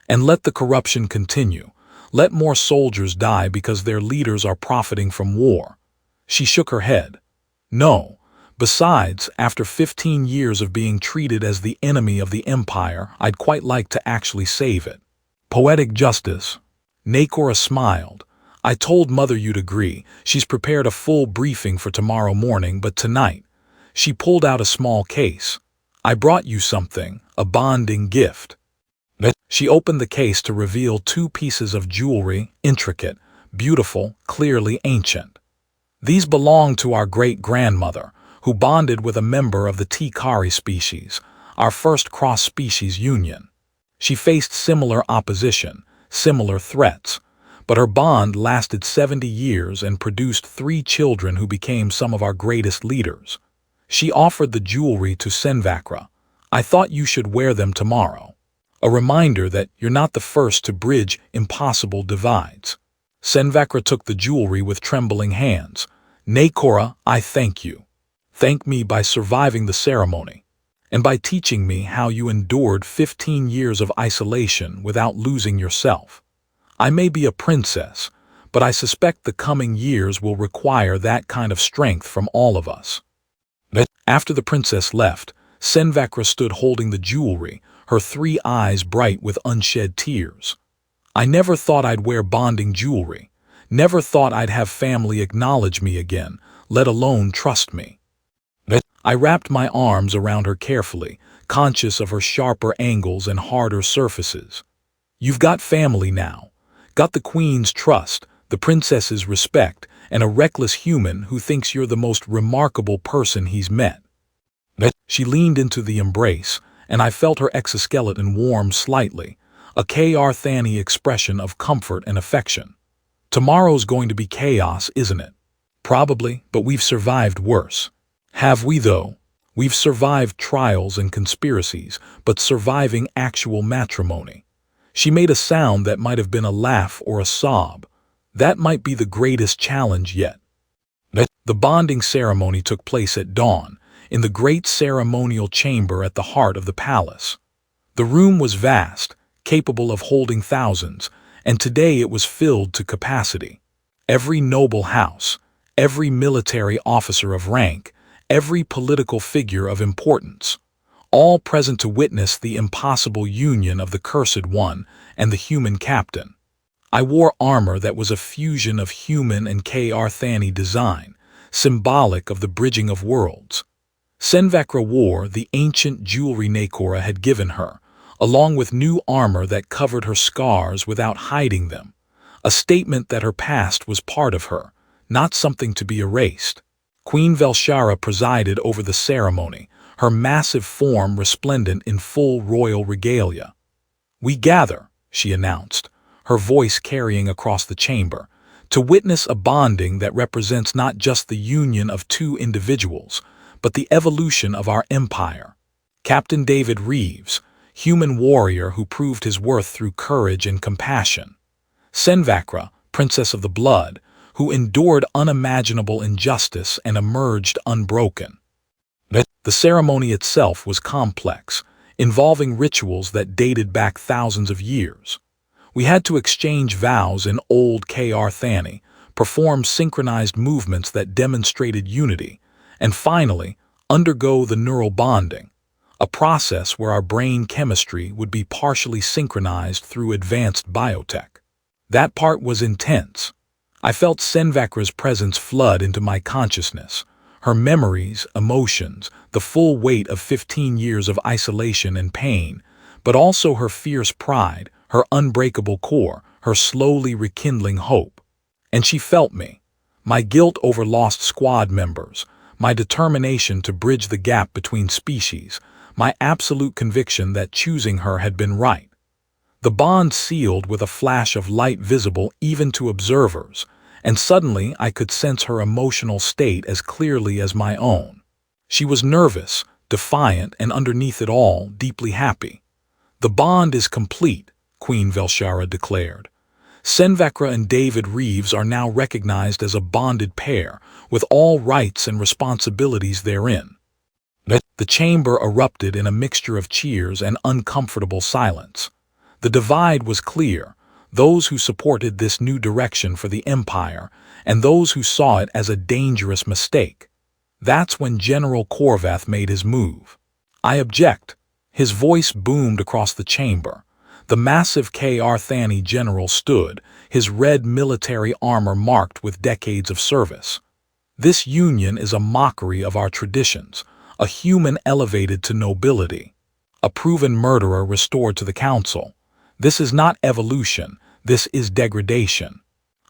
And let the corruption continue. Let more soldiers die because their leaders are profiting from war. She shook her head. No. Besides, after 15 years of being treated as the enemy of the empire, I'd quite like to actually save it. Poetic justice. Nakora smiled. I told Mother you'd agree. She's prepared a full briefing for tomorrow morning, but tonight, she pulled out a small case. I brought you something, a bonding gift. She opened the case to reveal 2 pieces of jewelry, intricate, beautiful, clearly ancient. These belong to our great-grandmother, who bonded with a member of the Tikari species, our first cross-species union. She faced similar opposition, similar threats, but her bond lasted 70 years and produced 3 children who became some of our greatest leaders. She offered the jewelry to Sen'Vakra. I thought you should wear them tomorrow. A reminder that you're not the first to bridge impossible divides. Sen'Vakra took the jewelry with trembling hands. Nakora, I thank you. Thank me by surviving the ceremony, and by teaching me how you endured 15 years of isolation without losing yourself. I may be a princess, but I suspect the coming years will require that kind of strength from all of us. After the princess left, Sen'Vakra stood holding the jewelry, her 3 eyes bright with unshed tears. I never thought I'd wear bonding jewelry, never thought I'd have family acknowledge me again, let alone trust me. I wrapped my arms around her carefully, conscious of her sharper angles and harder surfaces. You've got family now. Got the queen's trust, the princess's respect, and a reckless human who thinks you're the most remarkable person he's met. She leaned into the embrace, and I felt her exoskeleton warm slightly, a K'arthani expression of comfort and affection. Tomorrow's going to be chaos, isn't it? Probably, but we've survived worse. Have we, though? We've survived trials and conspiracies, but surviving actual matrimony. She made a sound that might have been a laugh or a sob. That might be the greatest challenge yet. The bonding ceremony took place at dawn, in the great ceremonial chamber at the heart of the palace. The room was vast, capable of holding thousands, and today it was filled to capacity. Every noble house, every military officer of rank, every political figure of importance, all present to witness the impossible union of the Cursed One and the human captain. I wore armor that was a fusion of human and K'arthani design, symbolic of the bridging of worlds. Sen'Vakra wore the ancient jewelry Nakora had given her, along with new armor that covered her scars without hiding them, a statement that her past was part of her, not something to be erased. Queen Velshara presided over the ceremony, her massive form resplendent in full royal regalia. "We gather," she announced, her voice carrying across the chamber, "to witness a bonding that represents not just the union of 2 individuals, but the evolution of our empire. Captain David Reeves, human warrior who proved his worth through courage and compassion. Sen'Vakra, princess of the blood, who endured unimaginable injustice and emerged unbroken." The ceremony itself was complex, involving rituals that dated back thousands of years. We had to exchange vows in old K'arthani, perform synchronized movements that demonstrated unity, and finally, undergo the neural bonding, a process where our brain chemistry would be partially synchronized through advanced biotech. That part was intense. I felt Sen'Vakra's presence flood into my consciousness. Her memories, emotions, the full weight of 15 years of isolation and pain, but also her fierce pride, her unbreakable core, her slowly rekindling hope. And she felt me. My guilt over lost squad members, my determination to bridge the gap between species, my absolute conviction that choosing her had been right. The bond sealed with a flash of light visible even to observers, and suddenly I could sense her emotional state as clearly as my own. She was nervous, defiant, and underneath it all, deeply happy. "The bond is complete," Queen Velshara declared. "Sen'Vakra and David Reeves are now recognized as a bonded pair, with all rights and responsibilities therein." The chamber erupted in a mixture of cheers and uncomfortable silence. The divide was clear: those who supported this new direction for the Empire, and those who saw it as a dangerous mistake. That's when General Korvath made his move. "I object." His voice boomed across the chamber. The massive K'Arthani general stood, his red military armor marked with decades of service. "This union is a mockery of our traditions, a human elevated to nobility, a proven murderer restored to the council. This is not evolution, this is degradation."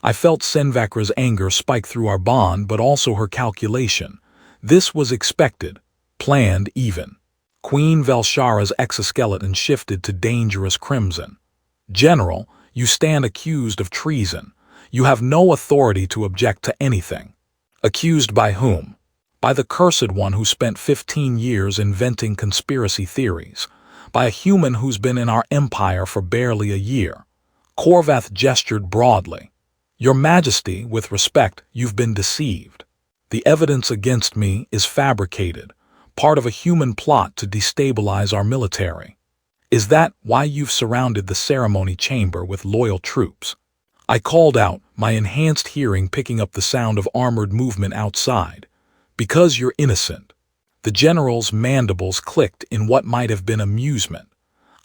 I felt Sen'Vakra's anger spike through our bond, but also her calculation. This was expected, planned even. Queen Velshara's exoskeleton shifted to dangerous crimson. "General, you stand accused of treason. You have no authority to object to anything." "Accused by whom?" "By the cursed one who spent 15 years inventing conspiracy theories. By a human who's been in our empire for barely a year." Korvath gestured broadly. "Your Majesty, with respect, you've been deceived. The evidence against me is fabricated, part of a human plot to destabilize our military." "Is that why you've surrounded the ceremony chamber with loyal troops?" I called out, my enhanced hearing picking up the sound of armored movement outside. "Because you're innocent." The general's mandibles clicked in what might have been amusement.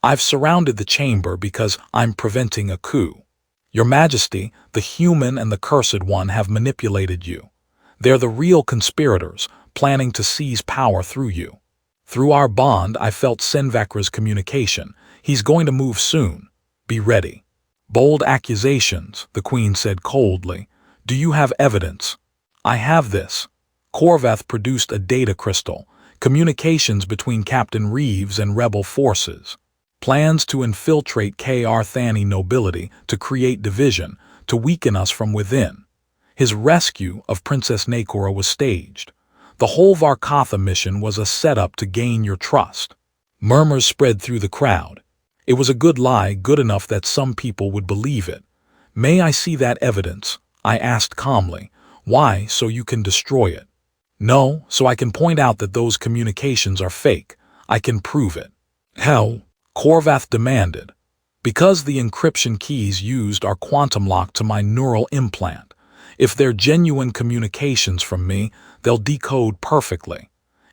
"I've surrounded the chamber because I'm preventing a coup. Your Majesty, the human and the cursed one have manipulated you. They're the real conspirators, planning to seize power through you." Through our bond, I felt Sen'Vakra's communication. "He's going to move soon. Be ready." "Bold accusations," the Queen said coldly. "Do you have evidence?" "I have this." Korvath produced a data crystal, communications between Captain Reeves and rebel forces. Plans to infiltrate K'Arthani nobility, to create division, to weaken us from within. His rescue of Princess Nakora was staged. The whole Varkatha mission was a setup to gain your trust. Murmurs spread through the crowd. It was a good lie, good enough that some people would believe it. "May I see that evidence?" I asked calmly. "Why, so you can destroy it?" "No, so I can point out that those communications are fake. I can prove it." "How?" Korvath demanded. "Because the encryption keys used are quantum locked to my neural implant. If they're genuine communications from me, they'll decode perfectly.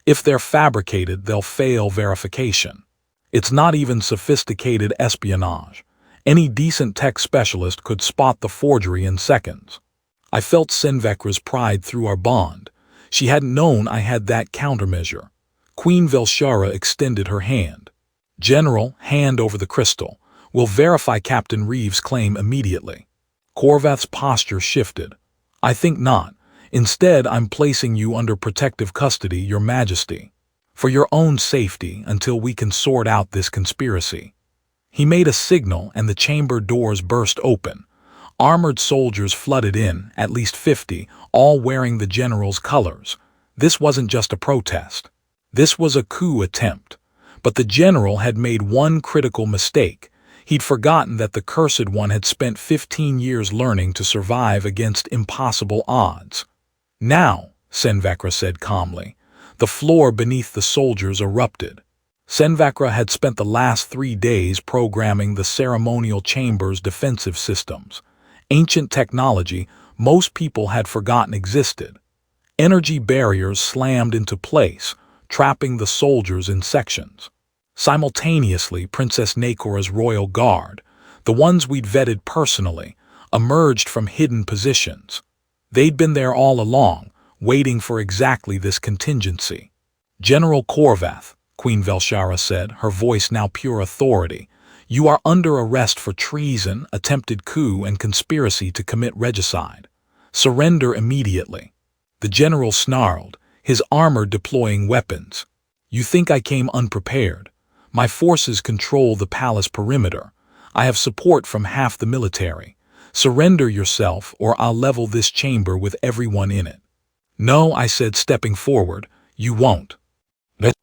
If they're fabricated, they'll fail verification. It's not even sophisticated espionage. Any decent tech specialist could spot the forgery in seconds." I felt Sen'Vakra's pride through our bond. She hadn't known I had that countermeasure. Queen Velshara extended her hand. "General, hand over the crystal. We'll verify Captain Reeves' claim immediately." Korvath's posture shifted. "I think not. Instead, I'm placing you under protective custody, Your Majesty. For your own safety, until we can sort out this conspiracy." He made a signal and the chamber doors burst open. Armored soldiers flooded in, at least 50, all wearing the general's colors. This wasn't just a protest. This was a coup attempt. But the general had made one critical mistake. He'd forgotten that the cursed one had spent 15 years learning to survive against impossible odds. "Now," Sen'Vakra said calmly. The floor beneath the soldiers erupted. Sen'Vakra had spent the last 3 days programming the ceremonial chamber's defensive systems. Ancient technology most people had forgotten existed. Energy barriers slammed into place, trapping the soldiers in sections. Simultaneously, Princess Nakora's royal guard, the ones we'd vetted personally, emerged from hidden positions. They'd been there all along, waiting for exactly this contingency. "General Korvath," Queen Velshara said, her voice now pure authority, "you are under arrest for treason, attempted coup, and conspiracy to commit regicide. Surrender immediately." The general snarled, his armor deploying weapons. "You think I came unprepared? My forces control the palace perimeter. I have support from half the military. Surrender yourself, or I'll level this chamber with everyone in it." "No," I said, stepping forward, "you won't."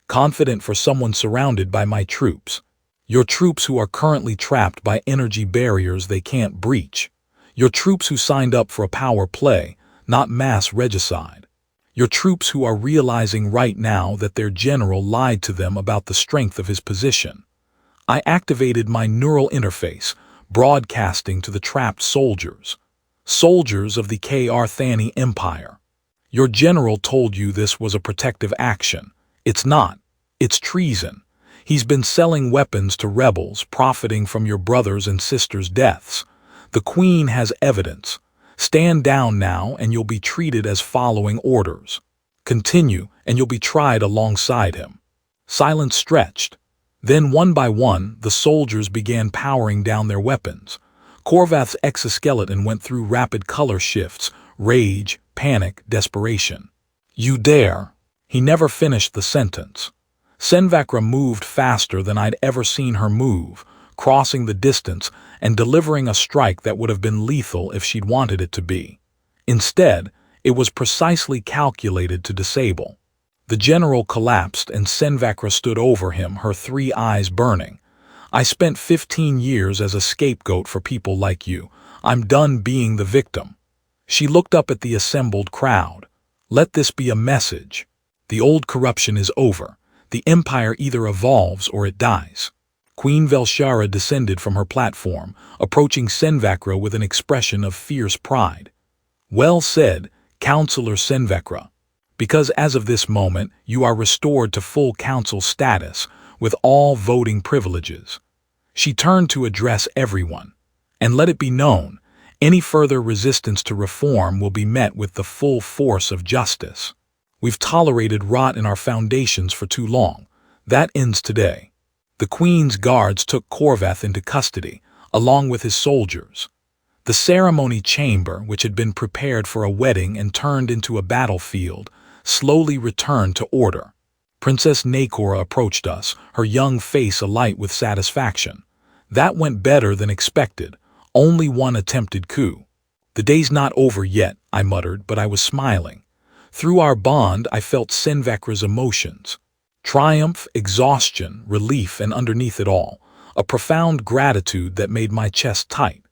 "Confident for someone surrounded by my troops. Your troops who are currently trapped by energy barriers they can't breach. Your troops who signed up for a power play, not mass regicide. Your troops who are realizing right now that their general lied to them about the strength of his position." I activated my neural interface, broadcasting to the trapped soldiers. "Soldiers of the K-Arthani Empire. Your general told you this was a protective action. It's not. It's treason. He's been selling weapons to rebels, profiting from your brothers' and sisters' deaths. The Queen has evidence. Stand down now and you'll be treated as following orders. Continue and you'll be tried alongside him." Silence stretched. Then one by one, the soldiers began powering down their weapons. Korvath's exoskeleton went through rapid color shifts, rage, panic, desperation. "You dare!" He never finished the sentence. Sen'Vakra moved faster than I'd ever seen her move, crossing the distance and delivering a strike that would have been lethal if she'd wanted it to be. Instead, it was precisely calculated to disable. The general collapsed and Sen'Vakra stood over him, her 3 eyes burning. "I spent 15 years as a scapegoat for people like you. I'm done being the victim." She looked up at the assembled crowd. "Let this be a message. The old corruption is over. The empire either evolves or it dies." Queen Velshara descended from her platform, approaching Sen'Vakra with an expression of fierce pride. "Well said, Counselor Sen'Vakra. Because as of this moment, you are restored to full council status, with all voting privileges." She turned to address everyone. "And let it be known, any further resistance to reform will be met with the full force of justice. We've tolerated rot in our foundations for too long. That ends today." The Queen's guards took Korvath into custody, along with his soldiers. The ceremony chamber, which had been prepared for a wedding and turned into a battlefield, slowly returned to order. Princess Nakora approached us, her young face alight with satisfaction. "That went better than expected. Only one attempted coup." "The day's not over yet," I muttered, but I was smiling. Through our bond, I felt Sen'Vakra's emotions. Triumph, exhaustion, relief, and underneath it all, a profound gratitude that made my chest tight.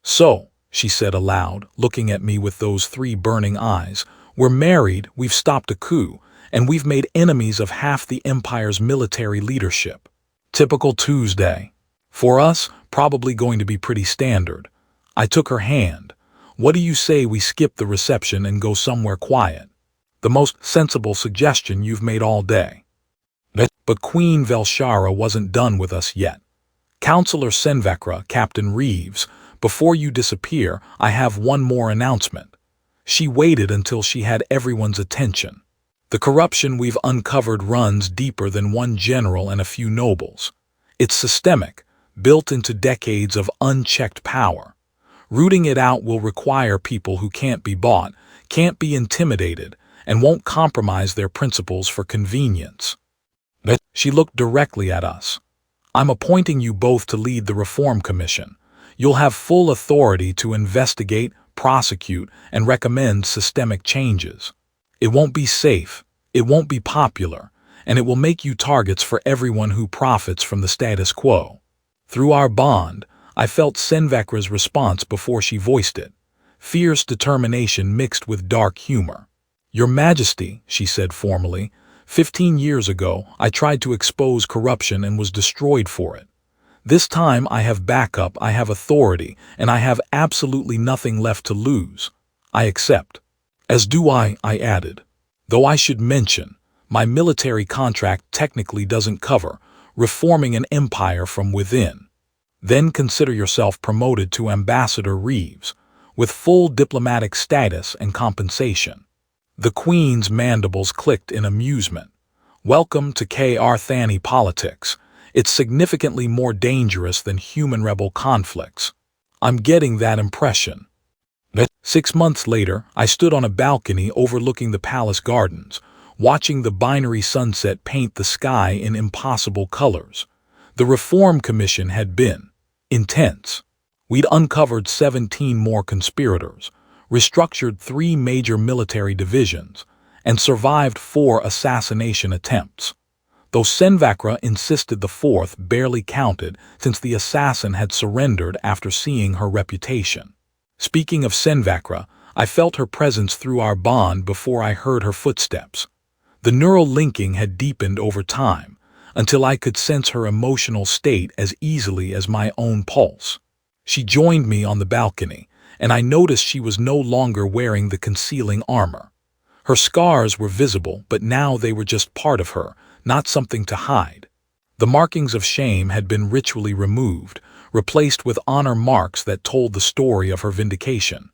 "So," she said aloud, looking at me with those 3 burning eyes, "we're married, we've stopped a coup, and we've made enemies of half the empire's military leadership. Typical Tuesday. For us, probably going to be pretty standard." I took her hand. "What do you say we skip the reception and go somewhere quiet?" "The most sensible suggestion you've made all day." But Queen Velshara wasn't done with us yet. "Counselor Sen'Vakra, Captain Reeves, before you disappear, I have one more announcement." She waited until she had everyone's attention. "The corruption we've uncovered runs deeper than one general and a few nobles. It's systemic, built into decades of unchecked power. Rooting it out will require people who can't be bought, can't be intimidated, and won't compromise their principles for convenience." She looked directly at us. "I'm appointing you both to lead the Reform Commission. You'll have full authority to investigate, prosecute, and recommend systemic changes. It won't be safe, it won't be popular, and it will make you targets for everyone who profits from the status quo." Through our bond, I felt Sen'Vakra's response before she voiced it. Fierce determination mixed with dark humor. "Your Majesty," she said formally, 15 years ago, I tried to expose corruption and was destroyed for it. This time I have backup, I have authority, and I have absolutely nothing left to lose. I accept." "As do I," added. "Though I should mention, my military contract technically doesn't cover reforming an empire from within." Then consider yourself promoted to Ambassador Reeves, with full diplomatic status and compensation. The Queen's mandibles clicked in amusement. Welcome to K.R. politics. It's significantly more dangerous than human rebel conflicts. I'm getting that impression. 6 months later, I stood on a balcony overlooking the palace gardens, watching the binary sunset paint the sky in impossible colors. The Reform Commission had been intense. We'd uncovered 17 more conspirators, restructured 3 major military divisions, and survived 4 assassination attempts. Though Sen'Vakra insisted the 4th barely counted since the assassin had surrendered after seeing her reputation. Speaking of Sen'Vakra, I felt her presence through our bond before I heard her footsteps. The neural linking had deepened over time, until I could sense her emotional state as easily as my own pulse. She joined me on the balcony, and I noticed she was no longer wearing the concealing armor. Her scars were visible, but now they were just part of her, not something to hide. The markings of shame had been ritually removed, replaced with honor marks that told the story of her vindication.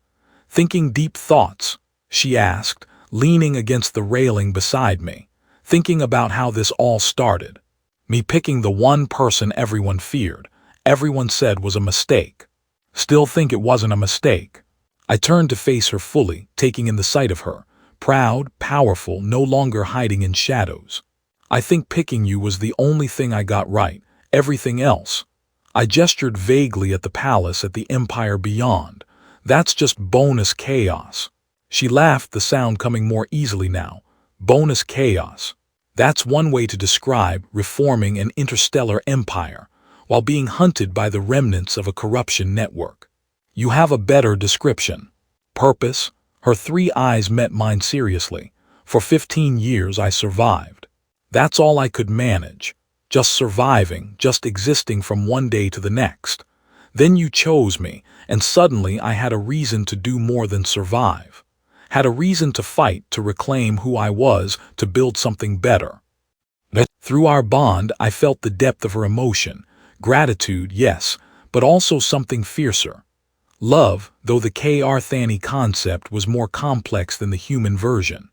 Thinking deep thoughts, she asked, leaning against the railing beside me, thinking about how this all started. Me picking the one person everyone feared, everyone said was a mistake. Still think it wasn't a mistake. I turned to face her fully, taking in the sight of her, proud, powerful, no longer hiding in shadows. I think picking you was the only thing I got right, everything else. I gestured vaguely at the palace at the empire beyond. That's just bonus chaos. She laughed, the sound coming more easily now. Bonus chaos. That's one way to describe reforming an interstellar empire, while being hunted by the remnants of a corruption network. You have a better description. Purpose? Her 3 eyes met mine seriously. For 15 years I survived. That's all I could manage. Just surviving, just existing from one day to the next. Then you chose me, and suddenly I had a reason to do more than survive. Had a reason to fight, to reclaim who I was, to build something better. Through our bond, I felt the depth of her emotion. Gratitude, yes, but also something fiercer. Love, though the K.R. concept was more complex than the human version.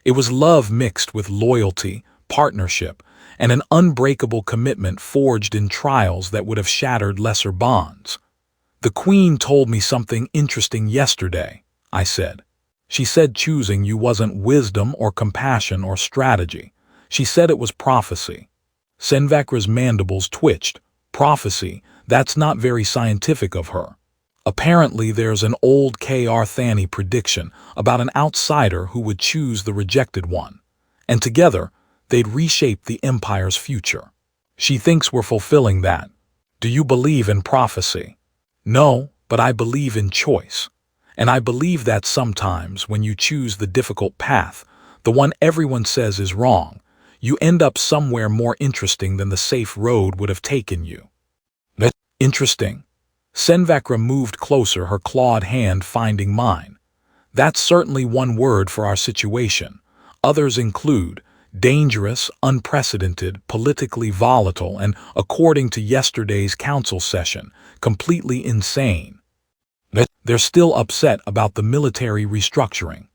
It was love mixed with loyalty, partnership, and an unbreakable commitment forged in trials that would have shattered lesser bonds. The Queen told me something interesting yesterday, I said. She said choosing you wasn't wisdom or compassion or strategy. She said it was prophecy. Sen'Vakra's mandibles twitched. Prophecy, that's not very scientific of her. Apparently there's an old K.R. prediction about an outsider who would choose the rejected one. And together, they'd reshape the empire's future. She thinks we're fulfilling that. Do you believe in prophecy? No, but I believe in choice. And I believe that sometimes when you choose the difficult path, the one everyone says is wrong, you end up somewhere more interesting than the safe road would have taken you. Interesting. Sen'Vakra moved closer, her clawed hand finding mine. That's certainly one word for our situation. Others include dangerous, unprecedented, politically volatile, and, according to yesterday's council session, completely insane. They're still upset about the military restructuring.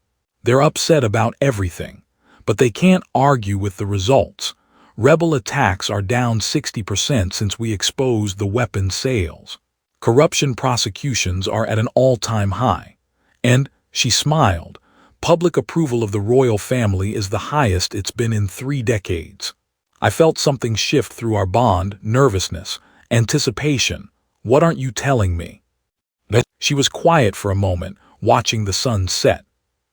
They're upset about everything, but they can't argue with the results. Rebel attacks are down 60% since we exposed the weapons sales. Corruption prosecutions are at an all-time high. And, she smiled, public approval of the royal family is the highest it's been in 3 decades. I felt something shift through our bond, nervousness, anticipation. What aren't you telling me? She was quiet for a moment, watching the sun set.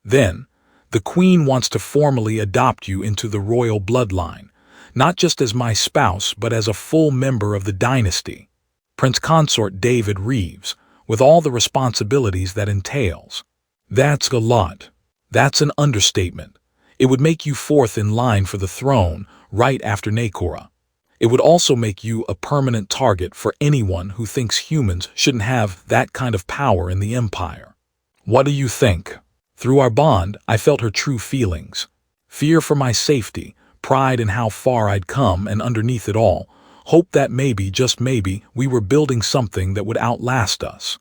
Then, the Queen wants to formally adopt you into the royal bloodline, not just as my spouse, but as a full member of the dynasty. Prince Consort David Reeves, with all the responsibilities that entails. That's a lot. That's an understatement. It would make you 4th in line for the throne, right after Nakora. It would also make you a permanent target for anyone who thinks humans shouldn't have that kind of power in the empire. What do you think? Through our bond, I felt her true feelings. Fear for my safety, pride in how far I'd come, and underneath it all, hope that maybe, just maybe, we were building something that would outlast us.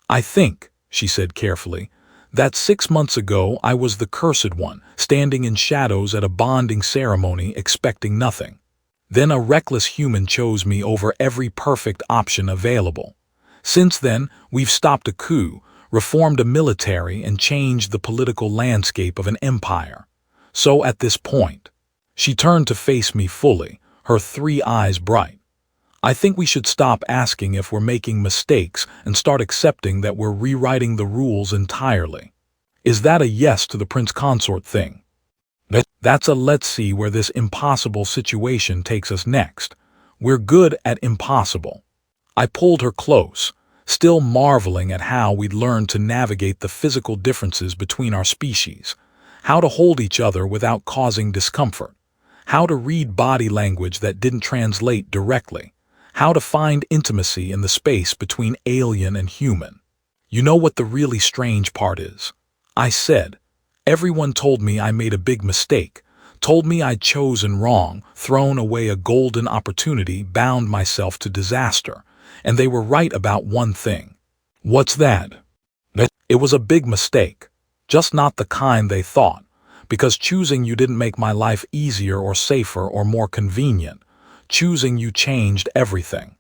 I think, she said carefully, that 6 months ago I was the cursed one, standing in shadows at a bonding ceremony expecting nothing. Then a reckless human chose me over every perfect option available. Since then, we've stopped a coup, reformed a military, and changed the political landscape of an empire. So at this point, she turned to face me fully, her 3 eyes bright. I think we should stop asking if we're making mistakes and start accepting that we're rewriting the rules entirely. Is that a yes to the prince consort thing? That's a let's see where this impossible situation takes us next. We're good at impossible. I pulled her close, still marveling at how we'd learned to navigate the physical differences between our species, how to hold each other without causing discomfort, how to read body language that didn't translate directly, how to find intimacy in the space between alien and human. You know what the really strange part is? I said, everyone told me I made a big mistake, told me I'd chosen wrong, thrown away a golden opportunity, bound myself to disaster, and they were right about one thing. What's that? It was a big mistake, just not the kind they thought, because choosing you didn't make my life easier or safer or more convenient. Choosing you changed everything,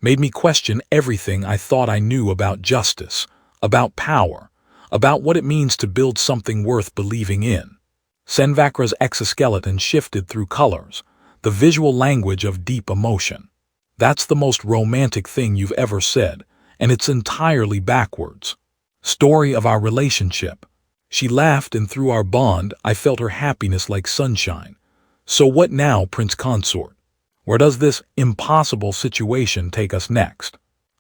made me question everything I thought I knew about justice, about power, about what it means to build something worth believing in. Sen'Vakra's exoskeleton shifted through colors, the visual language of deep emotion. That's the most romantic thing you've ever said, and it's entirely backwards. Story of our relationship. She laughed, and through our bond, I felt her happiness like sunshine. So what now, Prince Consort? Where does this impossible situation take us next?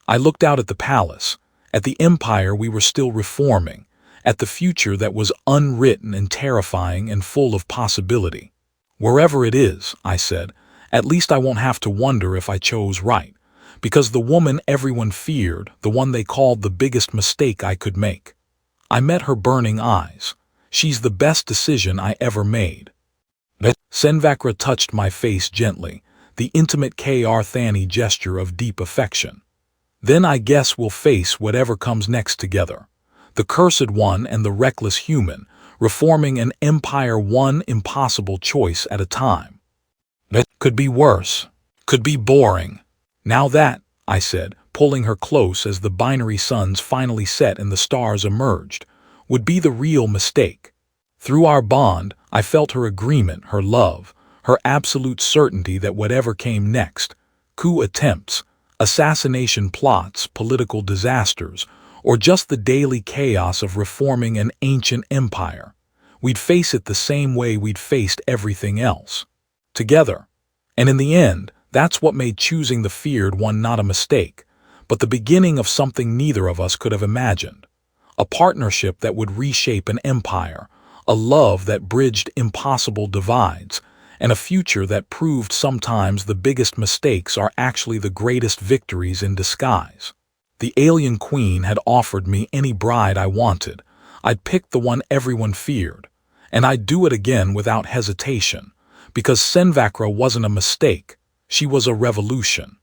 I looked out at the palace, at the empire we were still reforming, at the future that was unwritten and terrifying and full of possibility. Wherever it is, I said, at least I won't have to wonder if I chose right, because the woman everyone feared, the one they called the biggest mistake I could make. I met her burning eyes. She's the best decision I ever made. Sen'Vakra touched my face gently, the intimate K'Arthani gesture of deep affection. Then I guess we'll face whatever comes next together. The cursed one and the reckless human, reforming an empire one impossible choice at a time. It could be worse. Could be boring. Now that, I said, pulling her close as the binary suns finally set and the stars emerged, would be the real mistake. Through our bond, I felt her agreement, her love, her absolute certainty that whatever came next, coup attempts, assassination plots, political disasters, or just the daily chaos of reforming an ancient empire, we'd face it the same way we'd faced everything else. Together. And in the end, that's what made choosing the feared one not a mistake, but the beginning of something neither of us could have imagined. A partnership that would reshape an empire, a love that bridged impossible divides, and a future that proved sometimes the biggest mistakes are actually the greatest victories in disguise. The alien queen had offered me any bride I wanted. I'd pick the one everyone feared, and I'd do it again without hesitation, because Sen'Vakra wasn't a mistake, she was a revolution.